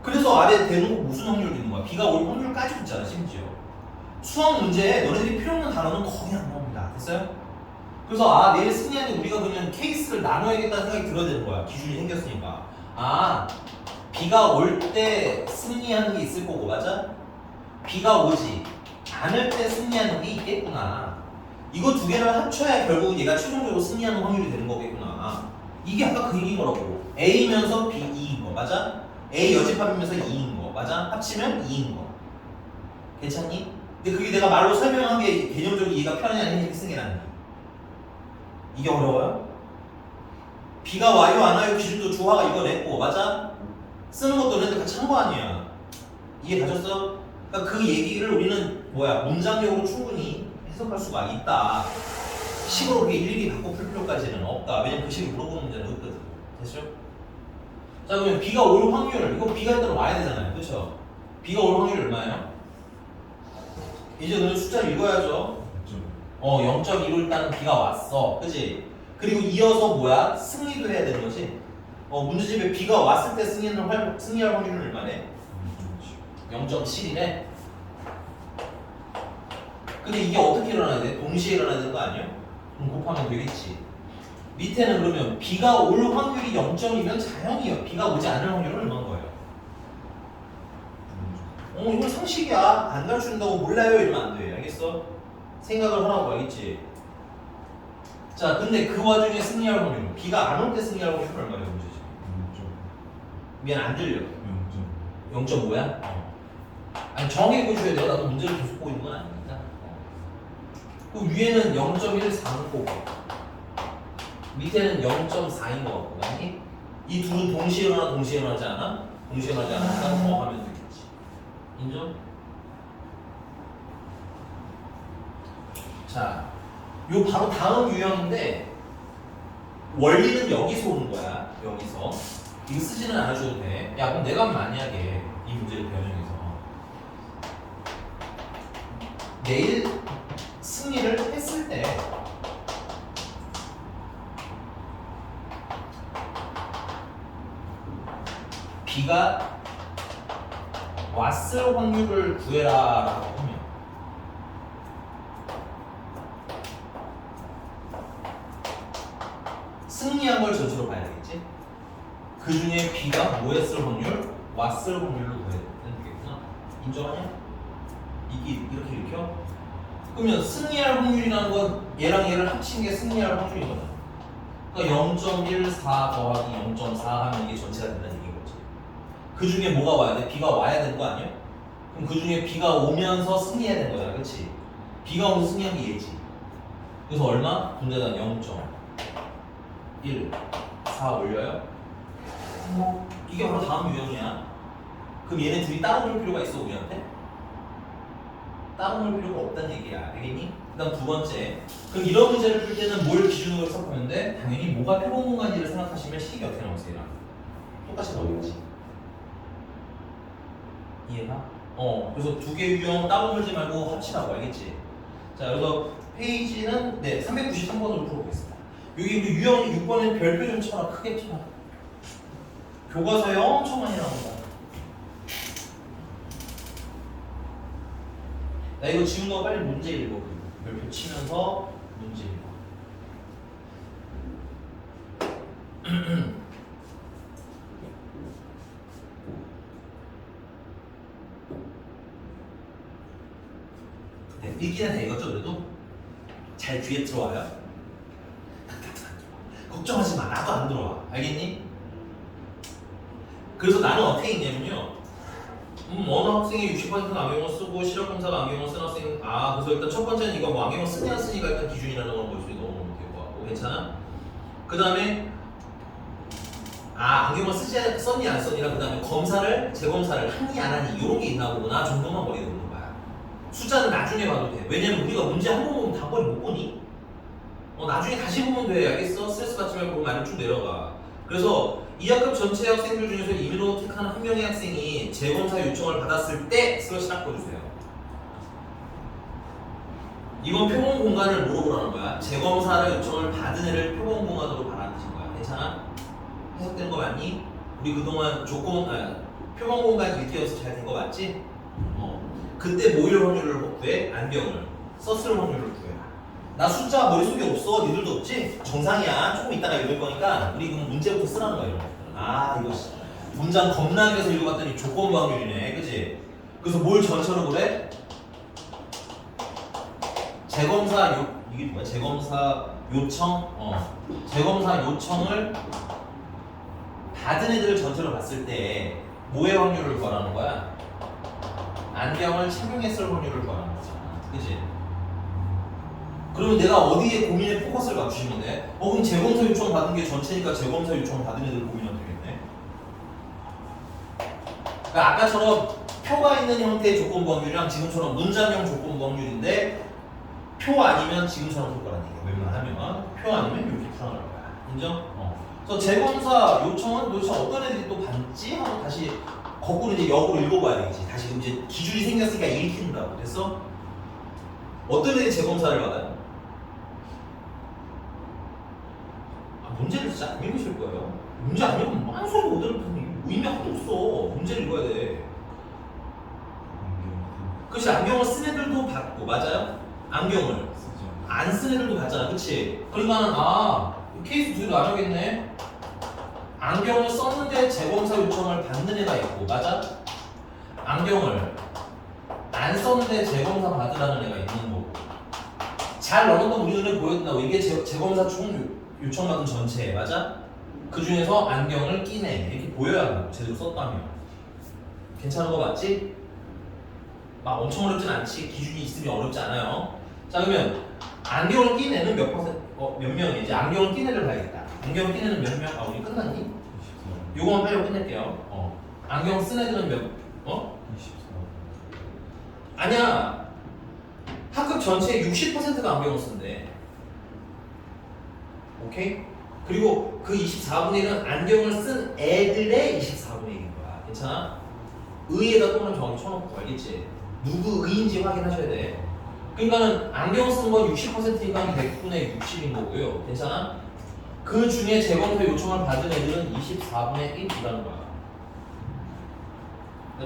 그래서 아래 대놓고 무슨 확률을 있는 거야? 비가 올 확률까지 있잖아, 심지어. 수학 문제에 너네들이 필요 없는 단어는 거의 안 나옵니다. 됐어요? 그래서 내일 승리하는 우리가 그러면 케이스를 나눠야겠다는 생각이 들어야 되는 거야. 기준이 생겼으니까. 비가 올 때 승리하는 게 있을 거고, 맞아? 비가 오지 않을 때 승리하는 게 있겠구나. 이거 두 개를 합쳐야 결국 얘가 최종적으로 승리하는 확률이 되는 거겠구나. 이게 아까 그 얘기인 거라고. A면서 B, 2인 거, 맞아? A 여집합이면서 2인 거, 맞아? 합치면 2인 거. 괜찮니? 근데 그게 내가 말로 설명한 게 개념적으로 이해가 편하냐 아니냐 승이라는 게. 이게 어려워요? 비가 와요 안 와요 기준도 주화가 이거 냈고, 맞아? 쓰는 것도 너네들 같이 한 거 아니야. 이해 가셨어? 그러니까 그 얘기를 우리는 문장력으로 충분히 해석할 수가 있다. 식으로 그렇게 일일이 바꿔 풀 필요까지는 없다. 왜냐면 그 식으로 물어보는 문제는 없거든. 됐죠? 자, 그러면 B가 올 확률, 이거 B가 일단 와야 되잖아요. 그쵸? B가 올 확률이 얼마예요? 이제 너는 숫자를 읽어야죠. 0.1로 일단은 B가 왔어. 그치? 그리고 이어서 승리도 해야 되는 거지. 문제집에 B가 왔을 때 승리할 확률은 얼마네? 0.7이네. 근데 이게 어떻게 일어나야 돼? 동시에 일어나야 되는 거 아니에요? 그럼 곱하면 되겠지. 밑에는 그러면 B가 올 확률이 0.2면 자연이에요. B가 오지 않을 확률은 얼마인 거예요? 이건 상식이야. 안 가르쳐준다고 몰라요 이러면 안 돼. 알겠어? 생각을 하라고. 알겠지? 자, 근데 그 와중에 승리할 확률, B가 안 올 때 승리할 확률은 얼마예요? 문제지? 미안, 안 들려. 0.5야? 아니, 정해 보셔야 돼요. 나도 문제를 계속 보고 있는 건 아닙니다. 그 위에는 0.14는 꼭 밑에는 0.4인 것 같고, 아니? 이 둘은 동시에 일어나지 않아? 동시에 일어나지 않으니까 정하면 되겠지. 인정? 자, 요 바로 다음 유형인데 원리는 여기서 오는 거야. 여기서 이거 쓰지는 않아줘도 돼. 야, 그럼 내가 만약에 이 문제를 변형해서 내일 승리를 했을 때 B가 왔을 확률을 구해라라고 하면 승리한 걸 전체로 봐야 되겠지? 그 중에 B가 뭐 했을 확률? 왔을 확률로 구해야 되겠구나. 인정하냐? 이게 이렇게 읽혀? 그러면 승리할 확률이라는 건 얘랑 얘를 합친 게 승리할 확률이거든. 그러니까 0.14 더하기 0.4 하면 이게 전체가 된다는 얘기인 거지. 그 중에 뭐가 와야 돼? B가 와야 되는 거 아니야? 그럼 그 중에 B가 오면서 승리해야 되는 거잖아. 그치? B가 오면서 승리한 게 얘지. 그래서 얼마? 분자단 0.1 4 올려요? 이게 바로 다음 유형이야. 그럼 얘네 둘이 따로 놀 필요가 있어 우리한테? 따로 놀 필요가 없다는 얘기야. 알겠니? 그 다음 두 번째, 그럼 이런 문제를 풀 때는 뭘 기준으로 해석하면 돼? 당연히 뭐가 표본 공간지를 생각하시면 식이 어떻게 나오세요? 똑같이 나오겠지. 이해가? 그래서 두 개 유형 따로 놀지 말고 합치라고. 알겠지? 자, 그래서 페이지는 393번으로 풀어보겠습니다. 여기 우리 유형 6번에 별표 좀 쳐라. 크게 쳐라. 교과서에 엄청 많이 나온다. 나 이거 지운 거 빨리 문제 읽어. 별표 치면서 문제 읽어. 네, 읽기는 다 읽었죠 그래도? 잘 귀에 들어와요? 걱정하지 마. 나도 안 들어와. 알겠니? 그래서 나는 어떻게 읽냐면요. 어느 학생이 60% 안경을 쓰고 시력검사가 안경을 쓴 학생, 그래서 일단 첫 번째는 이거 뭐 안경을 쓰냐 안 쓰니까 일단 기준이라는 걸 볼 수 있는 될 것 같고, 괜찮아? 그 다음에 안경을 썼니 안 썼니랑 그 다음에 검사를 재검사를 하니 안 하니 이런 게 있나 보구나 정도만 머리에 넣는 거야. 숫자는 나중에 봐도 돼. 왜냐면 우리가 문제 한 번 보면 단번에 못 보니? 나중에 다시 보면 돼. 알겠어? 스트레스 받지 말고 말을 쭉 내려가. 그래서 2학급 전체 학생들 중에서 임의로 택하는 한 명의 학생이 재검사 요청을 받았을 때 슬러시 닦아주세요. 이건 표본 공간을 물어보라는 거야. 재검사를 요청을 받은 애를 표본 공간으로 바라는 뜻인 거야. 괜찮아? 해석되는 거 맞니? 우리 그동안 표본 공간이 밑에여서 잘 된 거 맞지? 그때 모일 확률을 구해. 안경을 썼을 확률을 구해라. 나 숫자 머릿속에 없어. 니들도 없지? 정상이야. 조금 이따가 읽을 거니까 우리 그럼 문제부터 쓰라는 거야. 이거 문장 겁나 길어서 읽어봤더니 조건부 확률이네. 그치? 그래서 뭘 전처럼 그래? 이게 뭐야? 재검사 요청? 재검사 요청을 받은 애들을 전체로 봤을 때 뭐의 확률을 구하라는 거야? 안경을 착용했을 확률을 구하라는 거잖아. 그치? 그러면 내가 어디에 고민의 포커스를 맞추시면 돼? 그럼 재검사 요청 받은 게 전체니까 재검사 요청 받은 애들 고민하면 되겠네. 그러니까 아까처럼 표가 있는 형태의 조건부 확률이랑 지금처럼 문장형 조건부 확률인데 표 아니면 지금처럼 풀 거라는 얘기야. 웬만하면 표 아니면 이렇게 풀어나갈 거야. 인정? 그래서 재검사 요청은 도대체 어떤 애들이 또 받지? 하고 다시 거꾸로 이제 역으로 읽어봐야 되겠지. 다시 이제 기준이 생겼으니까 읽힌다고. 됐어? 어떤 애들이 재검사를 받아요? 문제를 진짜 안 읽으실 거예요. 문제 안 읽으면 뭐 한 소리 못 들으면 의미 하나도 없어. 문제를 읽어야 돼. 그치, 안경을 쓴 애들도 받고, 맞아요? 안경을 쓰죠. 안 쓴 애들도 받잖아, 그치? 그러니까 케이스 두 개로 나눠야겠네. 안경을 썼는데 재검사 요청을 받는 애가 있고, 맞아? 안경을 안 썼는데 재검사 받으라는 애가 있는 거고. 잘 넣는 건 우리 눈에 보였다고. 이게 재검사 총 요청받은 전체, 맞아? 그 중에서 안경을 끼네. 이렇게 보여야 한다고, 제대로 썼다면. 괜찮은 거 맞지? 막 엄청 어렵진 않지. 기준이 있으면 어렵지 않아요. 자, 그러면 안경을 낀 애는 몇 퍼센트, 몇 명이지? 안경을 낀 애를 봐야겠다. 안경을 낀 애는 몇 명? 아, 우리 끝났니? 요거만 빨리 끝낼게요. 안경 쓴 애들은 몇, 24. 아니야. 학급 전체의 60%가 안경을 쓴대. 오케이? 그리고 그 24분의 1은 안경을 쓴 애들의 24분의 1인 거야. 괜찮아? 의에다 또는 정확히 쳐놓고, 알겠지? 누구 의인지 확인하셔야 돼. 그러니까는 안경 쓴 건 60%니까 100분의 60인 거고요. 괜찮아? 그 중에 재검사 요청을 받은 애들은 24분의 1이라는 거야.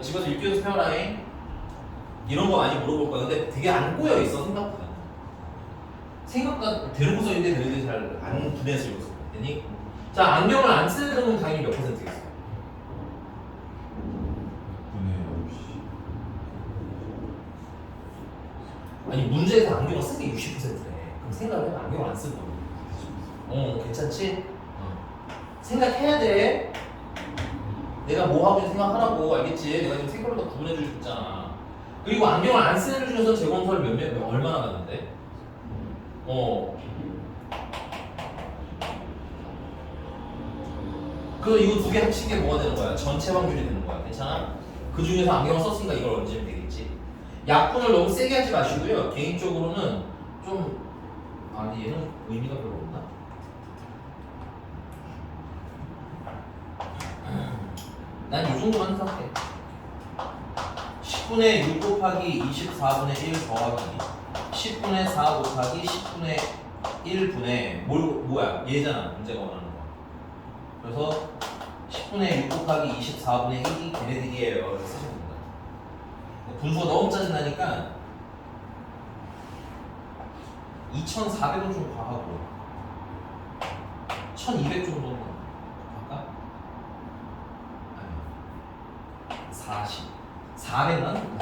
집에서 읽기 연습해봐라잉. 이런 거 많이 물어볼 거야. 근데 되게 안 꼬여 있어, 생각보다. 생각보다 대놓고 써있는데 너희들이 잘 안 분해서 읽었어. 되니? 자, 안경을 안 쓰는 애들은 당연히 몇 %겠어? 아니, 문제에서 안경을 쓴 게 60%래. 그럼 생각을 해봐. 안경을 안 쓴 거. 괜찮지? 생각해야 돼. 내가 뭐 하고 있는지 생각하라고. 알겠지? 내가 지금 색깔로 다 구분해 줄 수 있잖아. 그리고 안경을 안 쓰는 애들 중에서 재검사를 얼마나 받는데? 그래서 이거 두 개 합친 게 뭐가 되는 거야? 전체 확률이 되는 거야. 괜찮아? 그 중에서 안경을 썼으니까 이걸 얹으면 되겠지. 약분을 너무 세게 하지 마시고요. 개인적으로는 좀 아니 얘는 의미가 별로 없나? 난 이 정도만 생각해. 10분의 6 곱하기 24분의 1 더하기 10분의 4 곱하기 10분의 1분의 뭐야? 얘잖아. 문제가 원하는 거. 그래서 10분의 6 곱하기 24분의 1이 걔네들이에요. 이렇게 쓰시면 됩니다. 분수가 너무 짜증나니까 2400은 좀 과하고 1200 정도는 할까? 아니 40 400만?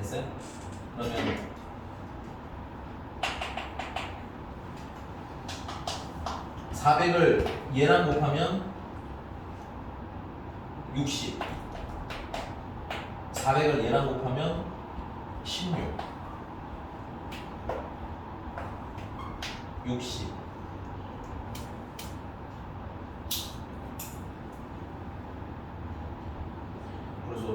됐어요? 그러면 400을 얘랑 곱하면 60 400을 얘랑 곱하면 16 60 그래서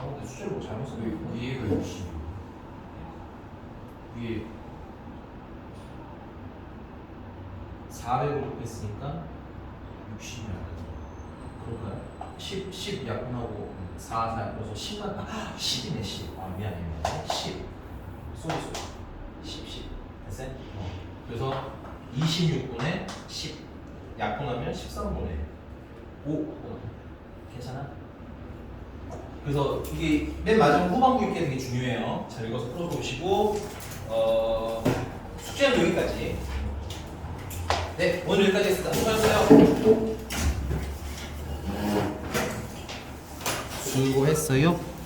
근데 숫자를 뭐 잘못 썼네. 위에가 60. 위에 400을 곱했으니까 60이 아니죠. 그럴까요? 10 약분하고 4 그래서 10만 10이네 10. 아 미안해 10 쏘리 10 됐어요? 그래서 26분의 10 약분하면 13분의 5 괜찮아? 그래서 이게 맨 마지막 후반부 읽기 되게 중요해요. 잘 읽어서 풀어보시고 숙제는 여기까지. 네, 오늘 여기까지 했습니다. 수고하셨어요. 수고했어요.